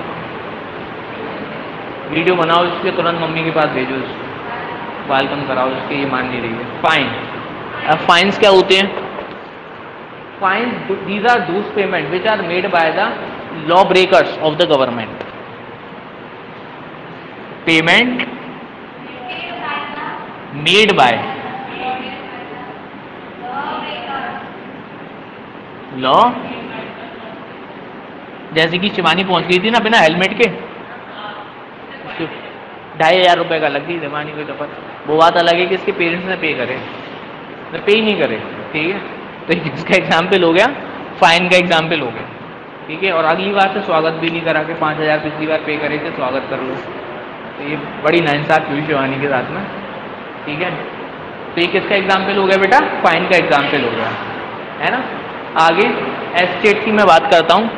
वीडियो बनाओ इसके, तुरंत मम्मी के पास भेजो इसको, वेलकम कराओ, इसके ये मान नहीं रही है। फाइन, अब फाइन्स क्या होते हैं? Fines these are those payment which are made by the law breakers of the government. Payment made by law, जैसे कि शिवानी पहुंच गई थी ना बिना हेलमेट के, 2,500 रुपये का लग गई शिवानी को चप्पल। वो बात अलग है कि इसके पेरेंट्स ने पे करे, तो पे ही नहीं करे, ठीक है। तो इसका एग्जाम्पल हो गया, फाइन का एग्जाम्पल हो गया, ठीक है। और अगली बार से स्वागत भी नहीं करा के 5,000 पिछली बार पे करे थे, स्वागत कर लो। तो ये बड़ी नाइंसाफ हुई शिवानी के साथ में, ठीक है। तो ये किसका एग्जाम्पल हो गया बेटा? फाइन का एग्जाम्पल हो गया, है ना। आगे एस्टेट की मैं बात करता हूँ।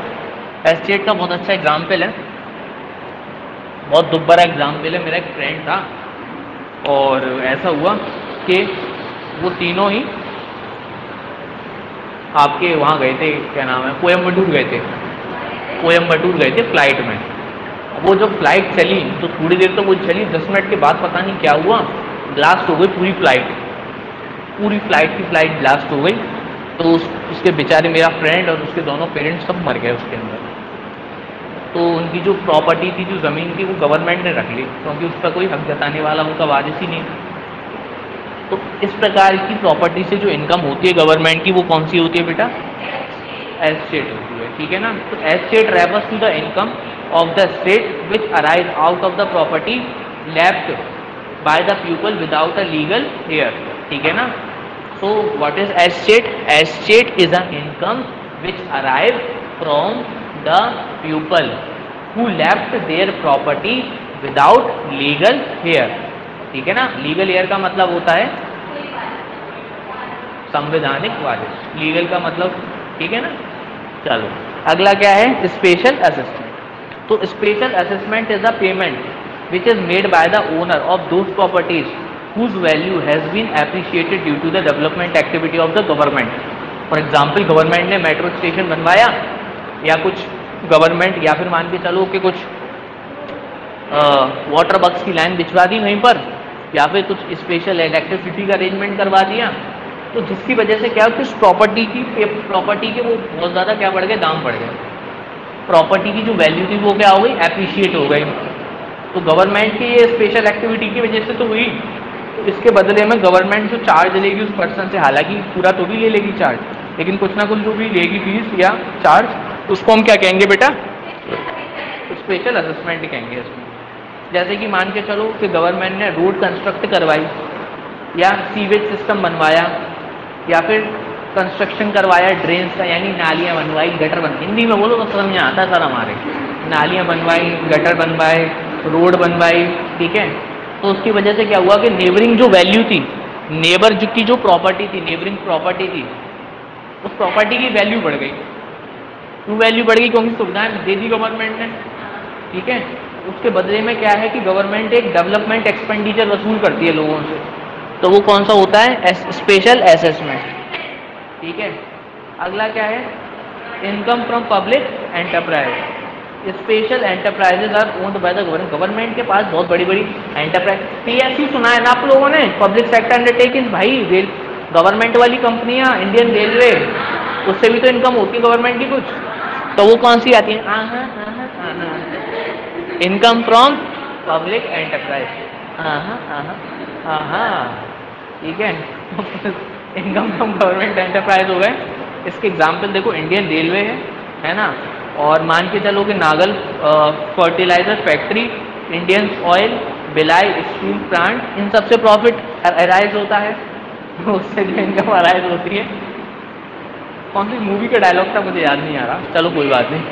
एस्टेट का बहुत अच्छा एग्जाम्पल है, बहुत दुब्बरा एग्जाम्पल है। मेरा एक फ्रेंड था और ऐसा हुआ कि वो तीनों ही आपके वहाँ गए थे, क्या नाम है, कोयम्बटूर गए थे। कोयम्बटूर गए थे फ्लाइट में। वो जब फ्लाइट चली तो थोड़ी देर तो वो चली, 10 मिनट के बाद पता नहीं क्या हुआ, ब्लास्ट हो गई पूरी फ्लाइट, पूरी फ्लाइट की फ्लाइट ब्लास्ट हो गई। तो उसके बेचारे, मेरा फ्रेंड और उसके दोनों पेरेंट्स सब मर गए उसके अंदर। तो उनकी जो प्रॉपर्टी थी, जो ज़मीन थी, वो गवर्नमेंट ने रख ली, क्योंकि उस पर कोई हक जताने वाला उनका वारिस ही नहीं था। तो इस प्रकार की प्रॉपर्टी से जो इनकम होती है गवर्नमेंट की, वो कौन सी होती है बेटा? एस्टेट होती है, ठीक है ना। तो estate refers to the income of the state which arise out of the property left by the people without a legal heir, ठीक है ना। So what is estate? Estate is an income which arrive from the people who left their property without legal heir, ठीक है ना। Legal hair का मतलब होता है संवैधानिक वारिस, लीगल का मतलब, ठीक है ना। चलो अगला क्या है? Special assessment. तो special assessment is a payment which is made by the owner of those properties whose value has been appreciated due to the development activity of the government. For example, government ने metro station बनवाया, या कुछ government, या फिर मान के चलो कि कुछ वाटर बक्स की लाइन बिछवा दी वहीं पर, या फिर कुछ स्पेशल इलेक्ट्रिसिटी का अरेंजमेंट करवा दिया। तो जिसकी वजह से क्या, कुछ प्रॉपर्टी के वो बहुत ज़्यादा क्या बढ़ गए, दाम बढ़ गए। प्रॉपर्टी की जो वैल्यू थी वो क्या हो गई, एप्रिशिएट हो गई। तो गवर्नमेंट की ये स्पेशल एक्टिविटी की वजह से तो हुई। तो इसके बदले में गवर्नमेंट जो चार्ज लेगी उस पर्सन से, हालांकि पूरा तो भी ले लेगी चार्ज, लेकिन कुछ ना कुछ जो भी लेगी फीस या चार्ज, उसको हम क्या कहेंगे बेटा? स्पेशल असेसमेंट कहेंगे इसमें। जैसे कि मान के चलो कि गवर्नमेंट ने रोड कंस्ट्रक्ट करवाई, या सीवेज सिस्टम बनवाया, या फिर कंस्ट्रक्शन करवाया ड्रेन्स का, यानी नालियाँ बनवाई, गटर बन, हिंदी में बोलो तो समझ में आता है सर हमारे। नालियाँ बनवाई, गटर बनवाए, रोड बनवाई, ठीक है। तो उसकी वजह से क्या हुआ कि नेबरिंग जो वैल्यू थी, नेबर की जो प्रॉपर्टी थी, नेबरिंग प्रॉपर्टी थी, उस प्रॉपर्टी की वैल्यू बढ़ गई। क्यों वैल्यू बढ़ गई? क्योंकि सुविधाएं दे दी गवर्नमेंट ने, ठीक है। उसके बदले में क्या है कि गवर्नमेंट एक डेवलपमेंट एक्सपेंडिचर वसूल करती है लोगों से। तो वो कौन सा होता है? स्पेशल असेसमेंट, ठीक है। अगला क्या है? Income from public enterprise. Special enterprises are owned by the government. Government के पास बहुत बड़ी बड़ी एंटरप्राइज, पीएसयू सुना है ना आप लोगों ने, पब्लिक सेक्टर अंडरटेकिंग। भाई रेल, गवर्नमेंट वाली कंपनियां, इंडियन रेलवे, उससे भी तो इनकम होती है गवर्नमेंट की कुछ। तो वो कौन सी आती है? इनकम फ्रॉम पब्लिक एंटरप्राइज, ठीक है। इनकम फ्रॉम गवर्नमेंट एंटरप्राइज हो गए। इसके एग्जाम्पल देखो, इंडियन रेलवे है ना, और मान के चलो कि Nagal fertilizer factory, Indian oil, Bhilai steel plant, इन सबसे प्रॉफिट अराइज होता है, उससे जो इनकम अराइज होती है। कौन सी मूवी का डायलॉग था मुझे याद नहीं आ रहा, चलो कोई बात नहीं।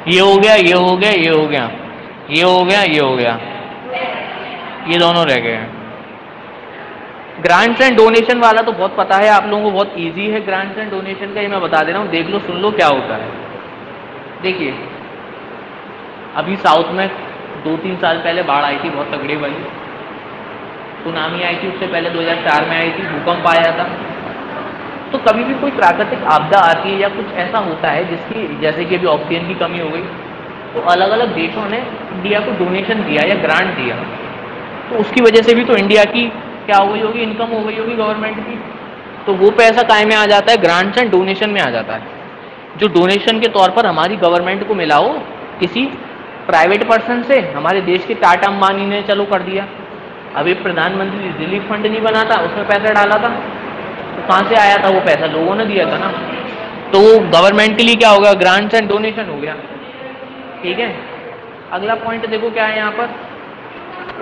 ये हो गया, ये हो गया, ये हो गया, ये हो गया, ये हो गया, ये दोनों रह गए हैं। ग्रांट्स एंड डोनेशन वाला तो बहुत पता है आप लोगों को, बहुत इजी है ग्रांट्स एंड डोनेशन का, ये मैं बता दे रहा हूँ, देख लो, सुन लो क्या होता है। देखिए, अभी साउथ में 2-3 साल पहले बाढ़ आई थी, बहुत तगड़ी वाली सुनामी आई थी। उससे पहले 2004 में आई थी, भूकंप आया था। तो कभी भी कोई प्राकृतिक आपदा आती है या कुछ ऐसा होता है जिसकी, जैसे कि अभी ऑक्सीजन की कमी हो गई, तो अलग अलग देशों ने इंडिया को डोनेशन दिया या ग्रांट दिया। तो उसकी वजह से भी तो इंडिया की क्या हो गई होगी, इनकम हो गई होगी गवर्नमेंट की। तो वो पैसा काय में आ जाता है, ग्रांट्स एंड डोनेशन में आ जाता है, जो डोनेशन के तौर पर हमारी गवर्नमेंट को मिला हो किसी प्राइवेट पर्सन से। हमारे देश के टाटा अंबानी ने चलो कर दिया। अभी प्रधानमंत्री रिलीफ फंड नहीं बना था, उसमें पैसा डाला था, तो कहाँ से आया था वो पैसा, लोगों ने दिया था ना। तो गवर्नमेंट के लिए क्या होगा, ग्रांट्स एंड डोनेशन हो गया। ठीक है, अगला पॉइंट देखो क्या है यहाँ पर,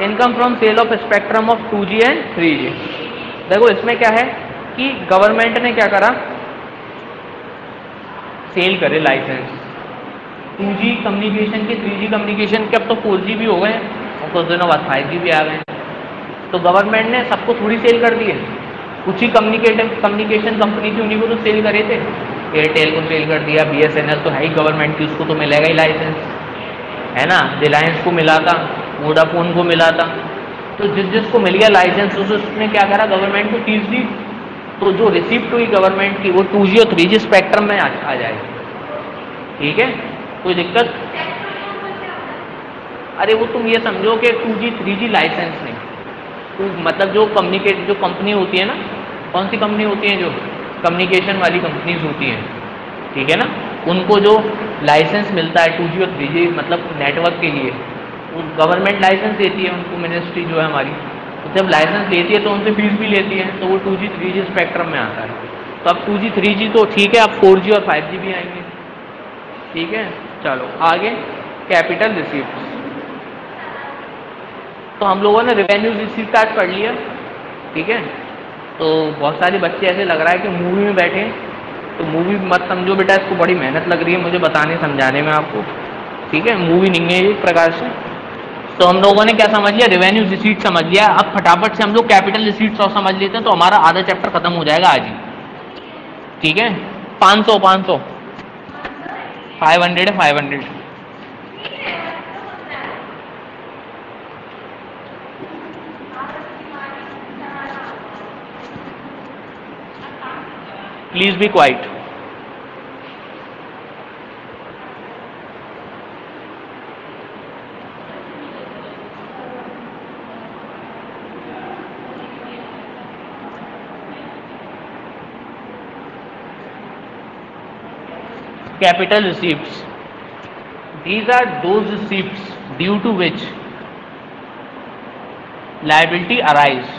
income from sale of spectrum of 2G and 3G। देखो इसमें क्या है कि गवर्नमेंट ने क्या करा, सेल करे लाइसेंस 2G कम्युनिकेशन के, 3G कम्युनिकेशन के, अब तो 4G भी हो गए और कुछ दिनों बाद 5G भी आ गए। तो गवर्नमेंट ने सबको थोड़ी सेल कर दिए, कुछ ही कम्युनिकेशन कंपनी थी उन्हीं को तो सेल करे थे। एयरटेल को सेल कर दिया, BSNL तो है ही गवर्नमेंट की, उसको तो मिलेगा ही लाइसेंस, है ना। रिलायंस को मिला था, वोडाफोन को मिला था, तो जिसको मिल गया लाइसेंस उसने क्या करा, गवर्नमेंट को फीस दी। तो जो रिसिप्ट हुई गवर्नमेंट की वो 2G और 3G स्पेक्ट्रम में आ जाएगी। ठीक है, कोई दिक्कत? अरे वो तुम ये समझो कि 2G 3G लाइसेंस नहीं, तो मतलब जो कंपनी होती है ना, कौन सी कंपनी होती है, जो कम्युनिकेशन वाली कंपनीज होती हैं, ठीक है ना, उनको जो लाइसेंस मिलता है 2G और 3G मतलब नेटवर्क के लिए, वो गवर्नमेंट लाइसेंस देती है उनको, मिनिस्ट्री जो है हमारी। तो जब लाइसेंस लेती है तो उनसे फीस भी लेती है, तो वो 2G 3G स्पेक्ट्रम में आता है। तो अब 2G 3G तो ठीक है, अब 4G और 5G भी आएंगे। ठीक है, चलो आगे, कैपिटल रिसीप्ट। तो हम लोगों ने रेवेन्यू रिसीप्ट आज पढ़ लिया। ठीक है, तो बहुत सारे बच्चे ऐसे लग रहा है कि मूवी में बैठे हैं, तो मूवी मत समझो बेटा, इसको बड़ी मेहनत लग रही है मुझे बताने समझाने में आपको। ठीक है, मूवी नहीं है एक प्रकार से। तो हम लोगों ने क्या समझ लिया, रेवेन्यू रिसीट समझ लिया। अब फटाफट से हम लोग कैपिटल रिसीट्स और समझ लेते हैं, तो हमारा आधा चैप्टर खत्म हो जाएगा आज ही। ठीक है, 500 500 500 है, 500। Please be quite. Capital receipts. These are those receipts due to which liability arise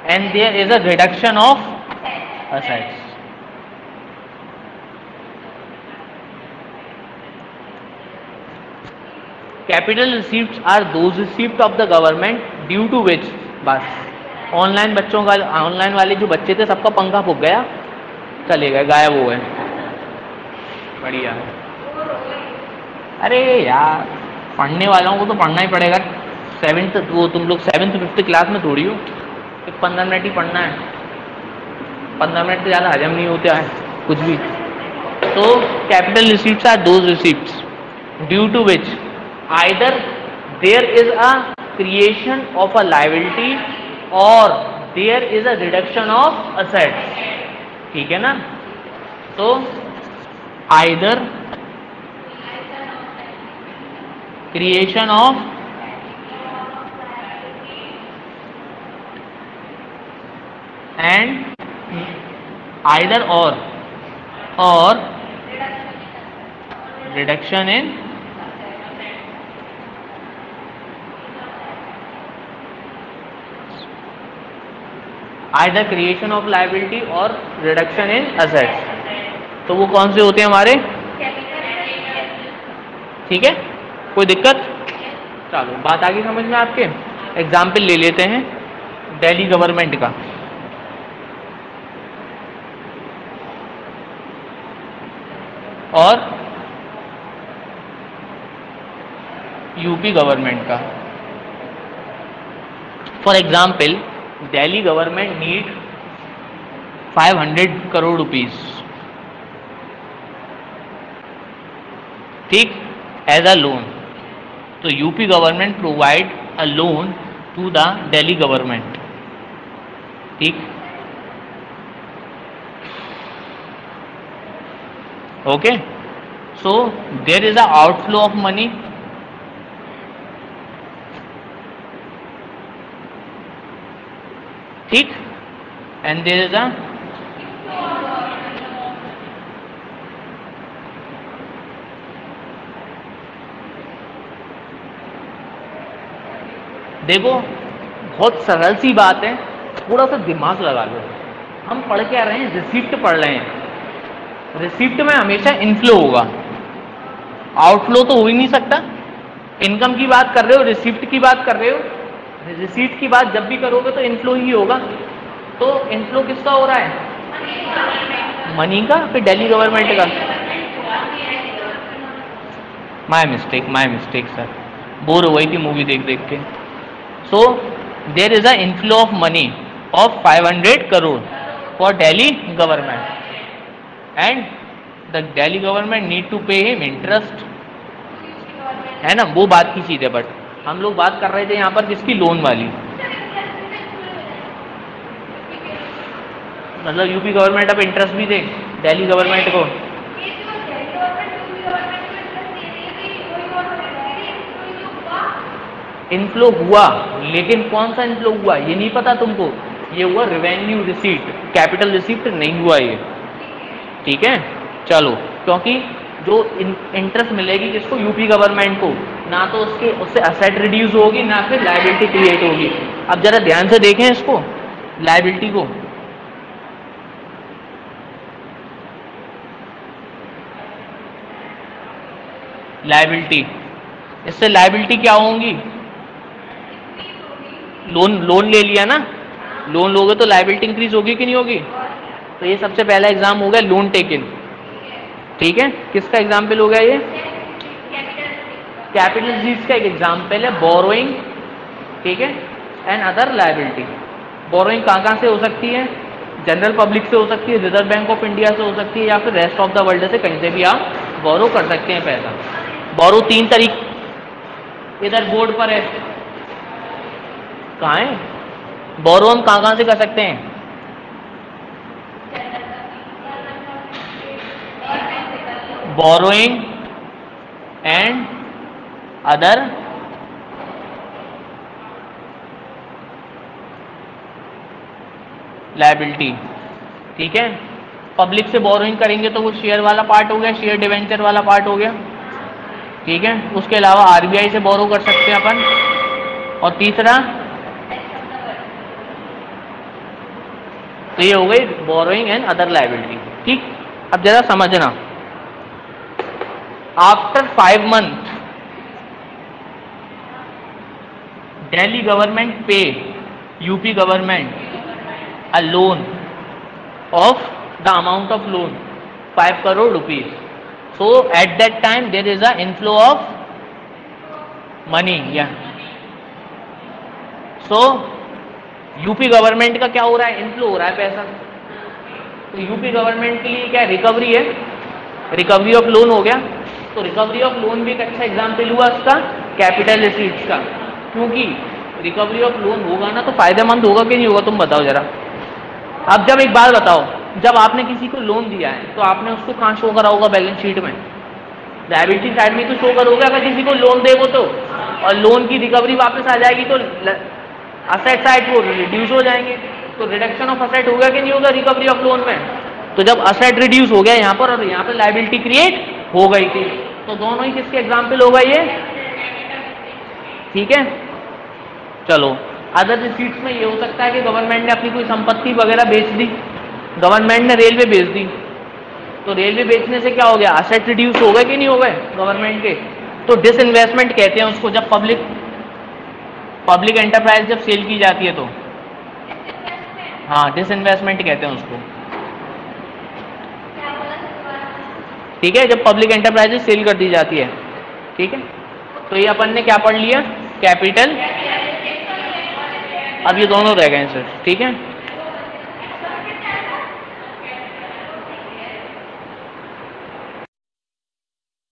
and there is a reduction of assets. Capital receipts are those receipts of the government due to which, बस online बच्चों का, online वाले जो बच्चे थे सबका पंखा फूक गया, चले गए, गायब हो गए। बढ़िया। अरे यार पढ़ने वालों को तो पढ़ना ही पड़ेगा। सेवेंथ, वो तुम लोग 7th 5th क्लास में थोड़ी हो, 15 मिनट ही पढ़ना है, 15 मिनट से ज़्यादा हजम नहीं होता है कुछ भी। तो capital receipts are those receipts due to which either there is a creation of a liability और there is a reduction of assets. ठीक है ना, तो either creation of and either or reduction in either creation of liability or reduction in assets। तो वो कौन से होते हैं हमारे? ठीक है, कोई दिक्कत? चलो बात आगे समझ में आपके। एग्जाम्पल ले लेते हैं दिल्ली गवर्नमेंट का और यूपी गवर्नमेंट का। For example Delhi government need 500 crore rupees, ठीक, एज अ लोन। तो UP government provide a loan to the Delhi government. ठीक, okay. So there is a outflow of money ठीक, एंड देयर इज अ देखो बहुत सरल सी बात है, थोड़ा सा दिमाग लगा लो। हम पढ़ क्या रहे हैं, रिसिप्ट पढ़ रहे हैं। रिसिप्ट में हमेशा इनफ्लो होगा, आउटफ्लो तो हो ही नहीं सकता। इनकम की बात कर रहे हो, रिसिप्ट की बात कर रहे हो, रिसीट की बात जब भी करोगे तो इनफ्लो ही होगा। तो इनफ्लो किसका हो रहा है, मनी का, फिर दिल्ली गवर्नमेंट का। माय मिस्टेक सर, बोर हो गई थी मूवी देख देख के। So there is a inflow of money of 500 crore for Delhi government, and the Delhi government need to pay him interest, है ना, वो बात की चीज है। बट हम लोग बात कर रहे थे यहाँ पर किसकी, लोन वाली। मतलब यूपी गवर्नमेंट अब इंटरेस्ट भी दे दिल्ली गवर्नमेंट को। इनफ्लो हुआ, लेकिन कौन सा इनफ्लो हुआ ये नहीं पता तुमको। ये हुआ रेवेन्यू रिसीट, कैपिटल रिसीट नहीं हुआ ये, ठीक है। चलो, क्योंकि जो इंटरेस्ट मिलेगी किसको, यूपी गवर्नमेंट को, ना तो उससे असेट रिड्यूस होगी, ना फिर लायबिलिटी क्रिएट होगी। अब जरा ध्यान से देखें इसको, लायबिलिटी को। लायबिलिटी, इससे लायबिलिटी क्या होंगी, लोन ले लिया ना, लोन लोगे तो लायबिलिटी इंक्रीज होगी कि नहीं होगी। तो ये सबसे पहला एग्जाम हो गया लोन टेकन, ठीक है। किसका एग्जाम्पल हो गया ये, कैपिटल रिसीट्स का एक एग्जाम्पल है, बोरोइंग, ठीक है, एंड अदर लायबिलिटी। बोरोइंग कहाँ से हो सकती है, जनरल पब्लिक से हो सकती है, रिजर्व बैंक ऑफ इंडिया से हो सकती है, या फिर रेस्ट ऑफ द वर्ल्ड से कहीं से भी आप बोरो कर सकते हैं पैसा। बोरो 3 तरीके, इधर बोर्ड पर है, कहाँ है बोरो, हम कहाँ से कर सकते हैं, बोरोइंग एंड अदर लायबिलिटी, ठीक है। पब्लिक से बोरोइंग करेंगे तो वो शेयर वाला पार्ट हो गया, शेयर डिवेंचर वाला पार्ट हो गया, ठीक है। उसके अलावा आरबीआई से बोरो कर सकते हैं अपन, और तीसरा तो ये हो गई बोरोइंग एंड अदर लायबिलिटी, ठीक। अब जरा समझना, आफ्टर 5 months दिल्ली गवर्नमेंट पे UP government a loan of the amount of loan 5 crore rupees. So at that time there is a inflow of money, yeah. So UP government का क्या हो रहा है, इनफ्लो हो रहा है पैसा। तो यूपी गवर्नमेंट के लिए क्या रिकवरी है, रिकवरी ऑफ लोन हो गया। तो रिकवरी ऑफ लोन भी एक अच्छा एग्जाम्पल हुआ इसका, कैपिटल रिसीट्स का, क्योंकि रिकवरी ऑफ लोन होगा ना तो फायदेमंद होगा कि नहीं होगा, तुम बताओ जरा। अब जब एक बात बताओ, जब आपने किसी को लोन दिया है तो आपने उसको कहाँ शो करा होगा, बैलेंस शीट में, लायबिलिटी साइड में तो शो करोगे अगर किसी को लोन देगो तो, और लोन की रिकवरी वापस आ जाएगी तो असेट साइड वो रिड्यूस हो जाएंगे। तो रिडक्शन ऑफ असेट होगा कि नहीं होगा रिकवरी ऑफ लोन में। तो जब असेट रिड्यूस हो गया यहाँ पर और यहाँ पर लायबिलिटी क्रिएट हो गई थी, तो दोनों ही किसके एग्जाम्पल होगा ये, ठीक है। चलो, अदर रिसीट्स में ये हो सकता है कि गवर्नमेंट ने अपनी कोई संपत्ति वगैरह बेच दी, गवर्नमेंट ने रेलवे बेच दी, तो रेलवे बेचने से क्या हो गया, असेट रिड्यूस हो गए कि नहीं हो गए गवर्नमेंट के। तो डिसइन्वेस्टमेंट कहते हैं उसको, जब पब्लिक एंटरप्राइज जब सेल की जाती है तो, हाँ डिसइन्वेस्टमेंट कहते हैं उसको, ठीक है, जब पब्लिक एंटरप्राइजेस सेल कर दी जाती है, ठीक है। तो ये अपन ने क्या पढ़ लिया, कैपिटल। अब ये दोनों रह गए सर, ठीक है।